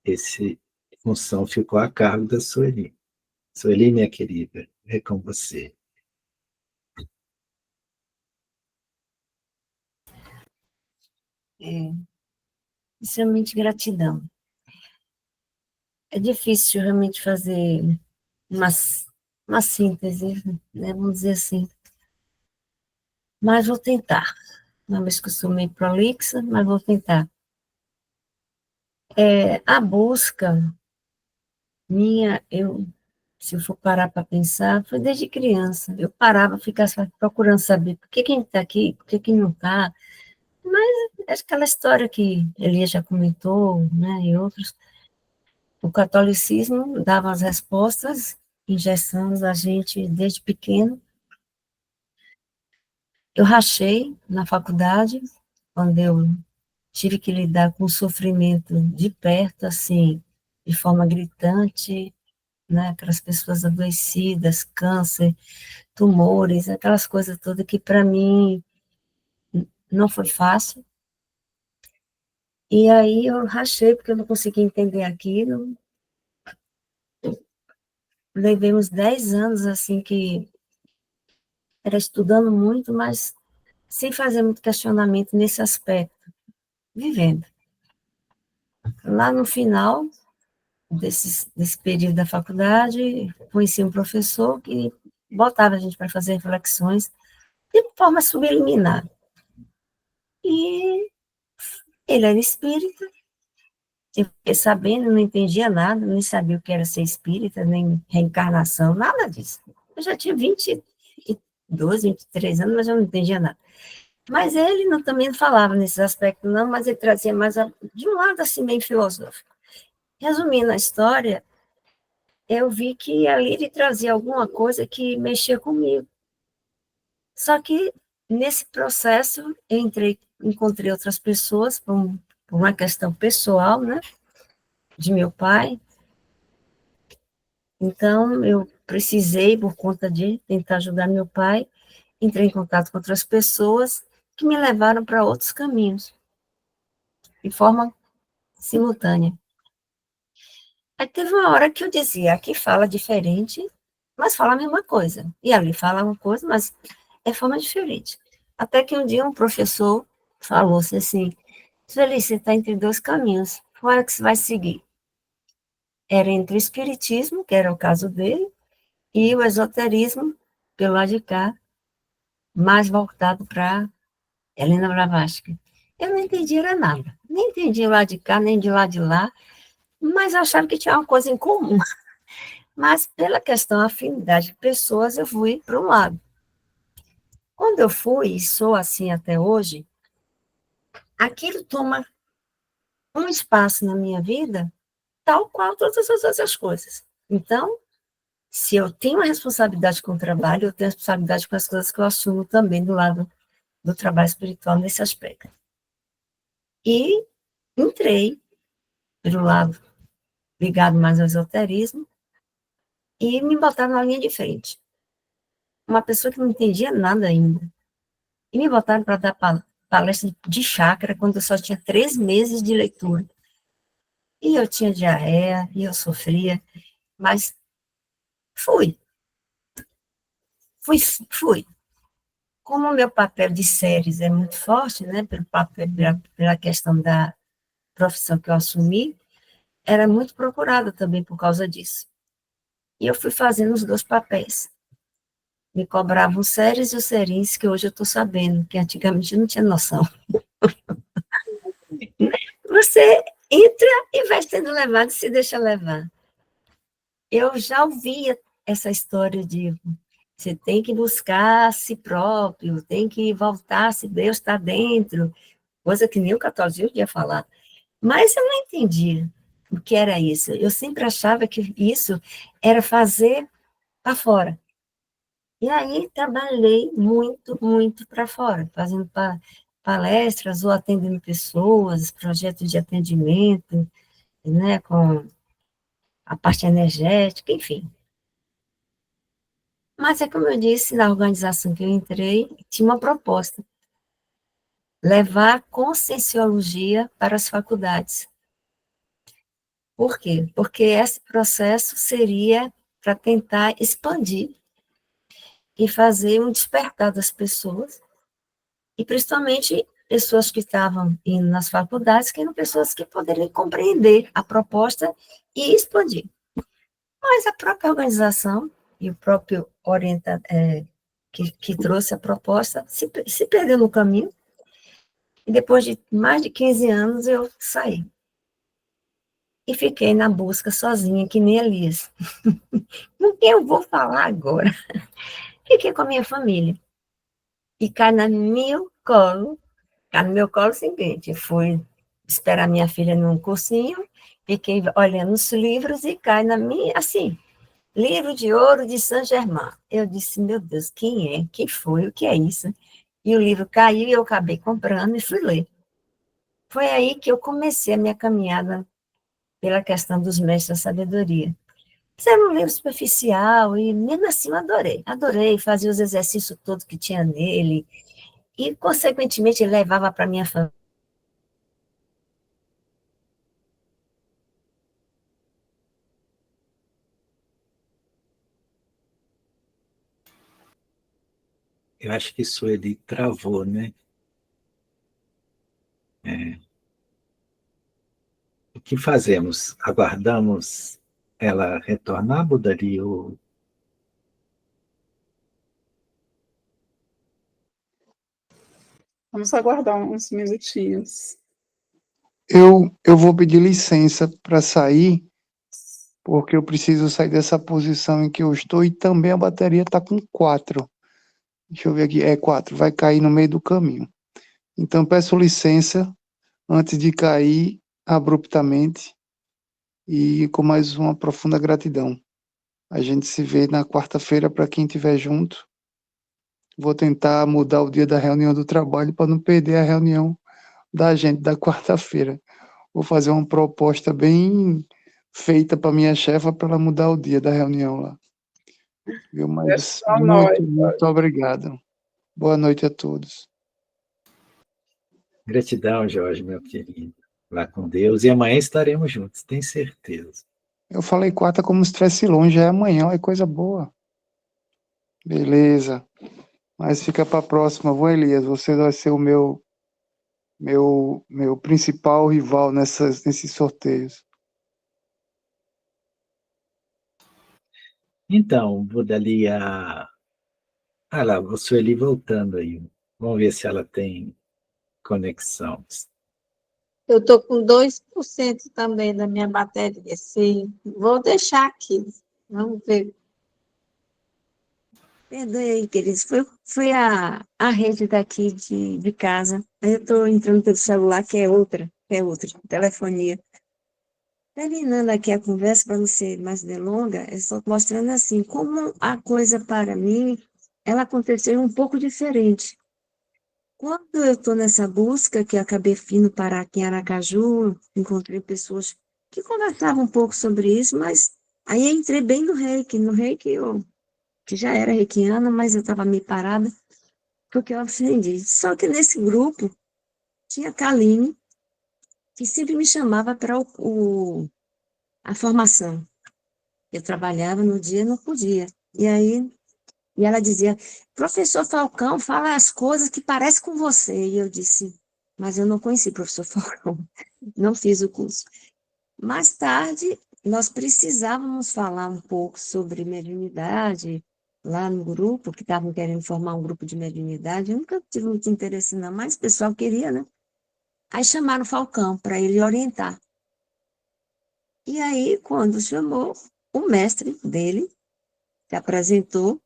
Esse função ficou a cargo da Sueli. Sueli, minha querida, é com você. Extremamente gratidão. É difícil realmente fazer uma síntese, né, vamos dizer assim. Mas vou tentar. Uma vez que eu sou meio prolixa, mas vou tentar. A busca minha, se eu for parar para pensar, foi desde criança. Eu parava, ficava procurando saber por que a gente está aqui, por que não está. Mas é aquela história que Elias já comentou, né, e outros. O catolicismo dava as respostas, engessando a gente desde pequeno. Eu rachei na faculdade, quando eu tive que lidar com o sofrimento de perto, assim, de forma gritante, né, aquelas pessoas adoecidas, câncer, tumores, aquelas coisas todas que para mim não foi fácil. E aí eu rachei, porque eu não conseguia entender aquilo. Levei uns 10 anos, assim, que era estudando muito, mas sem fazer muito questionamento nesse aspecto, vivendo. Lá no final desse período da faculdade, conheci um professor que botava a gente para fazer reflexões de forma subliminar. E ele era espírita, eu fiquei sabendo, não entendia nada, nem sabia o que era ser espírita, nem reencarnação, nada disso. Eu já tinha 22, 23 anos, mas eu não entendia nada. Mas ele também não falava nesses aspectos, não, mas ele trazia mais de um lado assim, meio filosófico. Resumindo a história, eu vi que ali ele trazia alguma coisa que mexia comigo. Só que, nesse processo, eu encontrei outras pessoas, por uma questão pessoal, né, de meu pai. Então, eu precisei, por conta de tentar ajudar meu pai, entrei em contato com outras pessoas que me levaram para outros caminhos, de forma simultânea. Aí teve uma hora que eu dizia, aqui fala diferente, mas fala a mesma coisa. E ali fala uma coisa, mas é forma diferente. Até que um dia um professor falou assim, Sueli, você está entre dois caminhos, qual é que você vai seguir? Era entre o espiritismo, que era o caso dele, e o esoterismo, pelo lado de cá, mais voltado para Helena Blavatsky. Eu não entendia era nada, nem entendia lá de cá, nem de lá de lá, mas achava que tinha uma coisa em comum. Mas pela questão da afinidade de pessoas, eu fui para um lado. Quando eu fui, e sou assim até hoje, aquilo toma um espaço na minha vida, tal qual todas as outras coisas. Então, se eu tenho uma responsabilidade com o trabalho, eu tenho responsabilidade com as coisas que eu assumo também do lado do trabalho espiritual nesse aspecto. E entrei pelo lado ligado mais ao esoterismo e me botaram na linha de frente. Uma pessoa que não entendia nada ainda. E me botaram para dar palestra de chácara quando eu só tinha 3 meses de leitura. E eu tinha diarreia, e eu sofria, mas fui. como o meu papel de séries é muito forte, né, pela questão da profissão que eu assumi, era muito procurada também por causa disso. E eu fui fazendo os 2 papéis. Me cobravam os séries e os serins, que hoje eu estou sabendo, que antigamente eu não tinha noção. Você entra e vai sendo levado e se deixa levar. Eu já ouvia essa história de você tem que buscar a si próprio, tem que voltar se Deus está dentro, coisa que nem o catolicismo ia falar. Mas eu não entendia o que era isso. Eu sempre achava que isso era fazer para fora. E aí trabalhei muito, muito para fora, fazendo palestras ou atendendo pessoas, projetos de atendimento, né, com a parte energética, enfim. Mas é como eu disse, na organização que eu entrei, tinha uma proposta, levar conscienciologia para as faculdades. Por quê? Porque esse processo seria para tentar expandir e fazer um despertar das pessoas, e principalmente pessoas que estavam indo nas faculdades, que eram pessoas que poderiam compreender a proposta e expandir. Mas a própria organização e o próprio orientador que trouxe a proposta se perdeu no caminho, e depois de mais de 15 anos eu saí. E fiquei na busca sozinha, que nem Elias. Com quem eu vou falar agora? Fiquei com a minha família. E cai no meu colo o seguinte, fui esperar minha filha num cursinho, fiquei olhando os livros e cai na minha, assim, livro de ouro de Saint-Germain. Eu disse, meu Deus, quem é? Quem foi? O que é isso? E o livro caiu e eu acabei comprando e fui ler. Foi aí que eu comecei a minha caminhada pela questão dos mestres da sabedoria. Mas era um livro superficial e mesmo assim eu adorei fazer os exercícios todos que tinha nele e, consequentemente, levava para minha família. Eu acho que isso ele travou, né? É. O que fazemos? Aguardamos ela retornar, Budari? Ou... Vamos aguardar uns minutinhos. Eu vou pedir licença para sair, porque eu preciso sair dessa posição em que eu estou e também a bateria está com 4. Deixa eu ver aqui, 4, vai cair no meio do caminho. Então peço licença antes de cair abruptamente e com mais uma profunda gratidão. A gente se vê na quarta-feira para quem estiver junto. Vou tentar mudar o dia da reunião do trabalho para não perder a reunião da gente da quarta-feira. Vou fazer uma proposta bem feita para minha chefa para ela mudar o dia da reunião lá. Viu? Mas muito obrigado. Boa noite a todos. Gratidão, Jorge, meu querido. Vá com Deus. E amanhã estaremos juntos, tenho certeza. Eu falei quarta como se estivesse longe, é amanhã, é coisa boa. Beleza. Mas fica para a próxima, vou, Elias. Você vai ser o meu principal rival nesses sorteios. Então, Budali, ah lá, a Sueli voltando aí. Vamos ver se ela tem conexão. Eu estou com 2% também da minha bateria. Sim, vou deixar aqui. Vamos ver. Perdoe aí, queridos, foi a rede daqui de casa. Eu estou entrando pelo celular, que é outra, telefonia. Terminando aqui a conversa, para não ser mais delonga, é só mostrando assim, como a coisa para mim, ela aconteceu um pouco diferente. Quando eu estou nessa busca, que eu acabei vindo parar aqui em Aracaju, encontrei pessoas que conversavam um pouco sobre isso, mas aí eu entrei bem no reiki eu, que já era reikiana, mas eu estava meio parada, porque eu aprendi. Só que nesse grupo tinha a Kaline, que sempre me chamava para a formação. Eu trabalhava no dia, não podia. E aí E ela dizia, professor Falcão, fala as coisas que parecem com você. E eu disse, mas eu não conheci o professor Falcão, não fiz o curso. Mais tarde, nós precisávamos falar um pouco sobre mediunidade, lá no grupo, que estavam querendo formar um grupo de mediunidade. Eu nunca tive muito interesse não, mas o pessoal queria, né? Aí chamaram o Falcão para ele orientar. E aí, quando chamou, o mestre dele se apresentou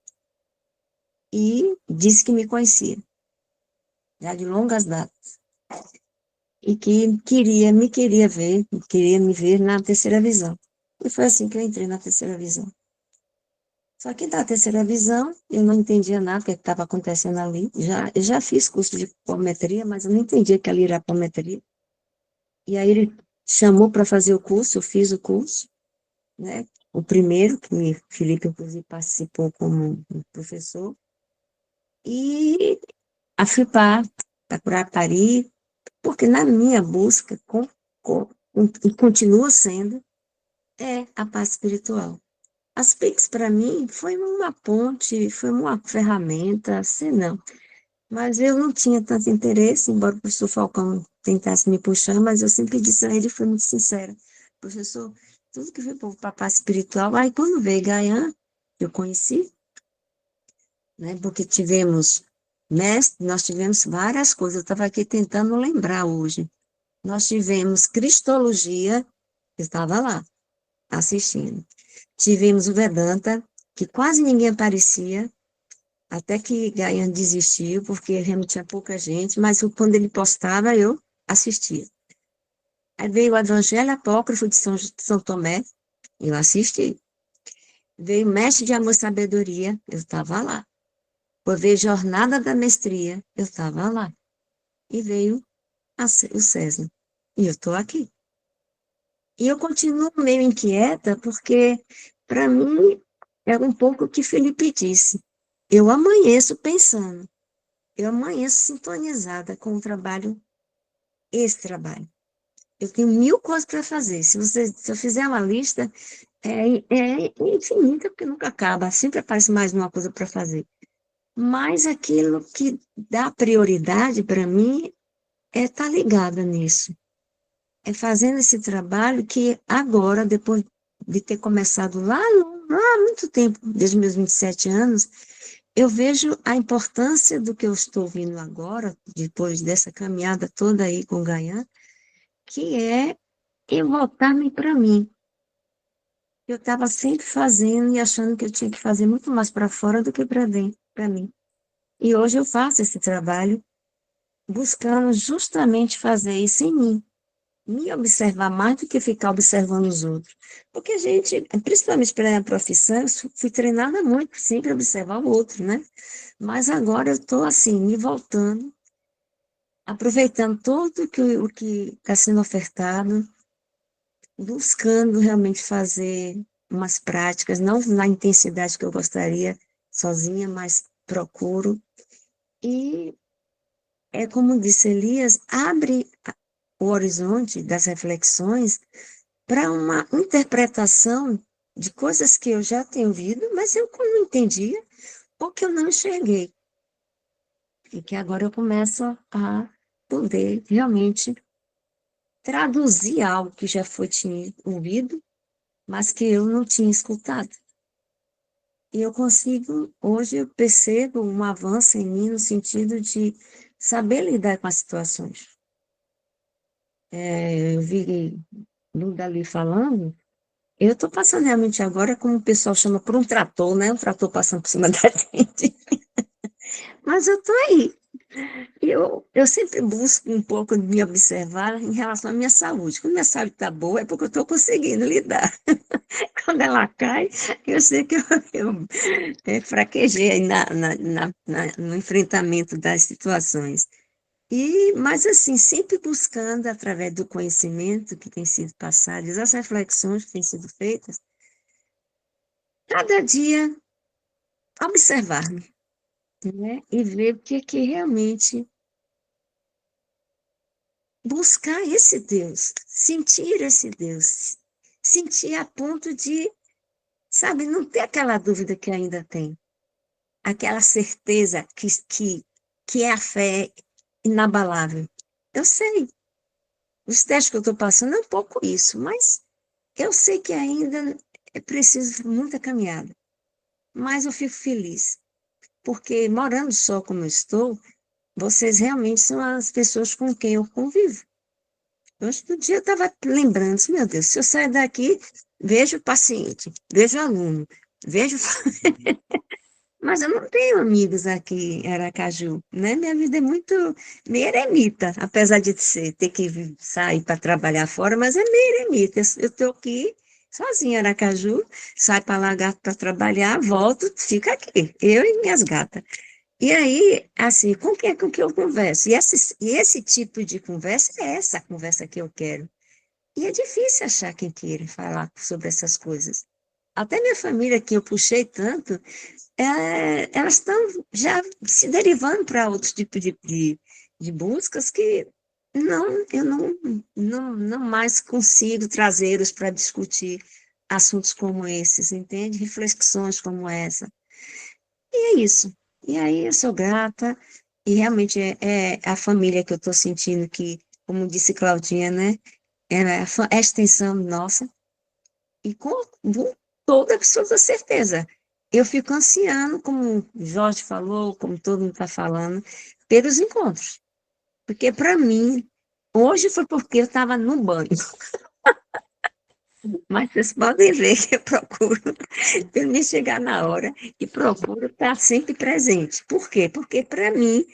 e disse que me conhecia, já de longas datas, e que me queria ver, queria me ver na terceira visão. E foi assim que eu entrei na terceira visão. Só que da terceira visão, eu não entendia nada do que estava acontecendo ali. Eu já fiz curso de apometria, mas eu não entendia que ali era apometria. E aí ele chamou para fazer o curso, eu fiz o curso, né? O primeiro, que o Felipe, inclusive, participou como professor. E a fui para Paris, porque na minha busca, e continua sendo, a paz espiritual. As PICs, para mim, foi uma ponte, foi uma ferramenta, sei não. Mas eu não tinha tanto interesse, embora o professor Falcão tentasse me puxar, mas eu sempre disse a ele, foi muito sincera, professor, tudo que foi para a paz espiritual, aí quando veio Gaian, eu conheci, né, porque tivemos mestre, nós tivemos várias coisas, eu estava aqui tentando lembrar hoje. Nós tivemos Cristologia, eu estava lá, assistindo. Tivemos o Vedanta, que quase ninguém aparecia, até que Gaian desistiu, porque realmente tinha pouca gente, mas quando ele postava, eu assistia. Aí veio o Evangelho Apócrifo de São Tomé, eu assisti. Veio o Mestre de Amor e Sabedoria, eu estava lá. Depois veio Jornada da Mestria, eu estava lá. E veio o César, e eu estou aqui. E eu continuo meio inquieta, porque, para mim, é um pouco o que Felipe disse. Eu amanheço pensando, eu amanheço sintonizada com o trabalho, esse trabalho. Eu tenho 1000 coisas para fazer. Se eu fizer uma lista, é infinita, porque nunca acaba. Sempre aparece mais uma coisa para fazer. Mas aquilo que dá prioridade para mim é estar ligada nisso. É fazendo esse trabalho que agora, depois de ter começado lá há muito tempo, desde meus 27 anos, eu vejo a importância do que eu estou vindo agora, depois dessa caminhada toda aí com o Gaian, que é eu voltar-me para mim. Eu estava sempre fazendo e achando que eu tinha que fazer muito mais para fora do que para dentro, para mim. E hoje eu faço esse trabalho buscando justamente fazer isso em mim. Me observar mais do que ficar observando os outros. Porque a gente, principalmente pela minha profissão, eu fui treinada muito sempre a observar o outro, né? Mas agora eu estou assim, me voltando, aproveitando tudo o que está sendo ofertado, buscando realmente fazer umas práticas, não na intensidade que eu gostaria sozinha, mas procuro. E é como disse Elias, abre o horizonte das reflexões para uma interpretação de coisas que eu já tenho ouvido, mas eu não entendia, ou que eu não enxerguei. E que agora eu começo a poder realmente traduzir algo que já tinha ouvido, mas que eu não tinha escutado. E eu consigo, hoje eu percebo um avanço em mim no sentido de saber lidar com as situações. Eu vi Luda ali falando, eu estou passando realmente agora, como o pessoal chama, por um trator, né? Um trator passando por cima da gente. Mas eu estou aí. Eu sempre busco um pouco de me observar em relação à minha saúde. Quando minha saúde está boa, é porque eu estou conseguindo lidar. Quando ela cai, eu sei que eu fraquejei aí no enfrentamento das situações. Mas assim, sempre buscando, através do conhecimento que tem sido passado, das reflexões que têm sido feitas, cada dia observar-me, né? E ver o que realmente buscar esse Deus, sentir a ponto de, sabe, não ter aquela dúvida que ainda tem. aquela certeza que é a fé inabalável. Eu sei, os testes que eu estou passando é um pouco isso, mas eu sei que ainda é preciso muita caminhada. Mas eu fico feliz, porque morando só como eu estou, vocês realmente são as pessoas com quem eu convivo. Hoje do dia eu estava lembrando, assim, meu Deus, se eu sair daqui, vejo o paciente, vejo o aluno, vejo... Mas eu não tenho amigos aqui em Aracaju, né? Minha vida é muito meio eremita, apesar de ter que sair para trabalhar fora, mas é meio eremita. Eu estou aqui sozinha em Aracaju, saio para Lagarto para trabalhar, volto, fico aqui, eu e minhas gatas. E aí, assim, com que eu converso? E esse tipo de conversa é essa conversa que eu quero. E é difícil achar quem queira falar sobre essas coisas. Até minha família, que eu puxei tanto, elas estão já se derivando para outros tipos de buscas que eu não mais consigo trazê-los para discutir assuntos como esses, entende? Reflexões como essa. E é isso. E aí eu sou grata, e realmente é a família que eu estou sentindo que, como disse Claudinha, né? Ela é a extensão nossa, e com toda absoluta certeza. Eu fico ansiando, como o Jorge falou, como todo mundo está falando, pelos encontros. Porque, para mim, hoje foi porque eu estava no banho. Mas vocês podem ver que eu procuro, pelo menos chegar na hora, e procuro estar sempre presente. Por quê? Porque, para mim,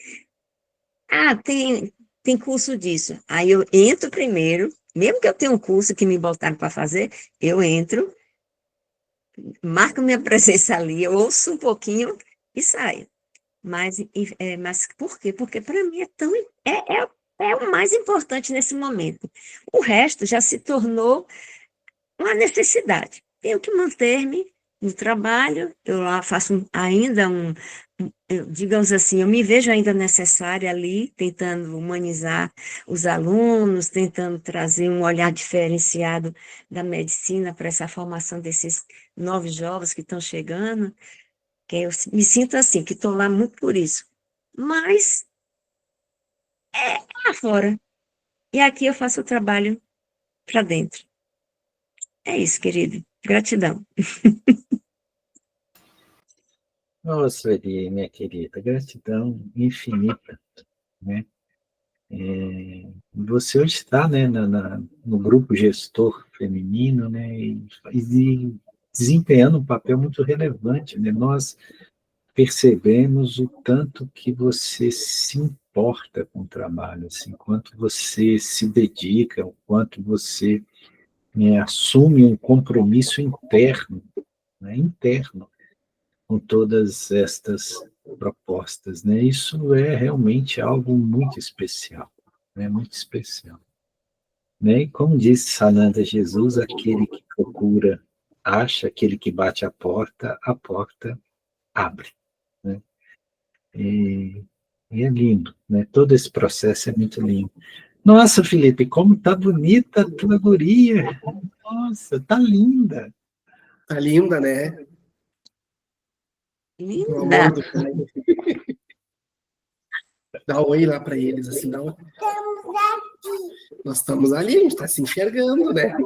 tem curso disso. Aí eu entro primeiro, mesmo que eu tenha um curso que me botaram para fazer, eu entro, marco minha presença ali, eu ouço um pouquinho e saio. Mas por quê? Porque para mim é o mais importante nesse momento. O resto já se tornou uma necessidade. Tenho que manter-me no trabalho, eu lá faço ainda digamos assim, eu me vejo ainda necessária ali, tentando humanizar os alunos, tentando trazer um olhar diferenciado da medicina para essa formação desses novos jovens que estão chegando, que eu me sinto assim, que estou lá muito por isso. Mas é lá fora. E aqui eu faço o trabalho para dentro. É isso, querido. Gratidão. Nossa, Eli, minha querida, gratidão infinita, né? Você hoje está, né, no grupo gestor feminino, né, e desempenhando um papel muito relevante, né? Nós percebemos o tanto que você se importa com o trabalho, assim, quanto você se dedica, o quanto você, né, assume um compromisso interno, né, interno, com todas estas propostas, né? Isso é realmente algo muito especial, né? Muito especial, né? E como disse Sananda Jesus, aquele que procura acha, aquele que bate a porta abre, né? E é lindo, né? Todo esse processo é muito lindo. Nossa, Felipe, como tá bonita a tua guria! Nossa, tá linda! Tá linda, né? O Linda. amor do pai. Dá um oi lá para eles, assim, dá um... Nós estamos ali, a gente está se enxergando, né?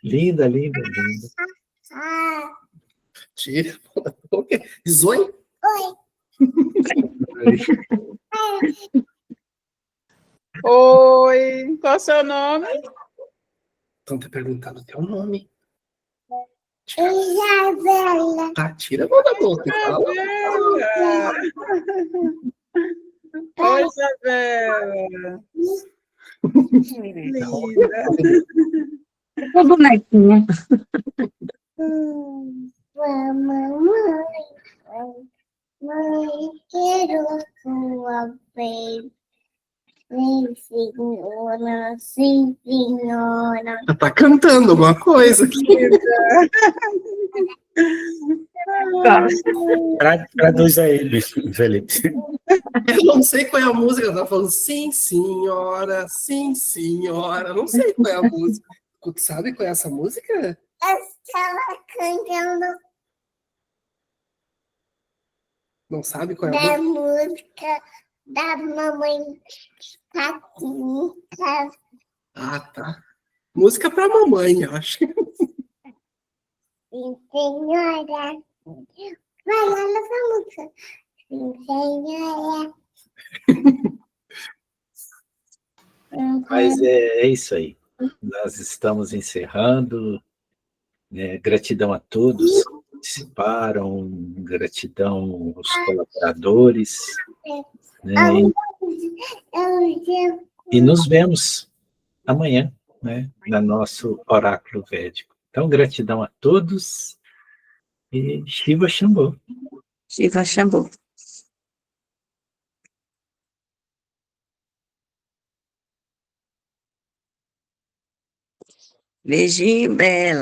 Linda, linda, linda. Tira. Diz oi. Oi, qual é o seu nome? Estão te perguntando o teu nome. Isabela. Tá, tira a mão da boca e fala. Oi, Isabela. Linda. Ô, bonequinha. Mamãe, mãe, quero sua vez. Sim, senhora. Ela tá cantando alguma coisa aqui. Traduz aí, Felipe. Eu não sei qual é a música, ela tá falando sim, senhora, sim, senhora. Eu não sei qual é a música. Tu sabe qual é essa música? Eu estava cantando Não sabe qual é a Da música? música da mamãe Caquinha. Ah, tá. Música pra mamãe, eu acho. Sim, senhora. Vai lá nessa música. Sim, senhora. Mas é isso aí. Nós estamos encerrando. Gratidão a todos que participaram, gratidão aos colaboradores, né? E nos vemos amanhã, né, no nosso oráculo védico. Então, gratidão a todos e Shiva Shambho. Shiva Shambhu. Beijinho, Bela.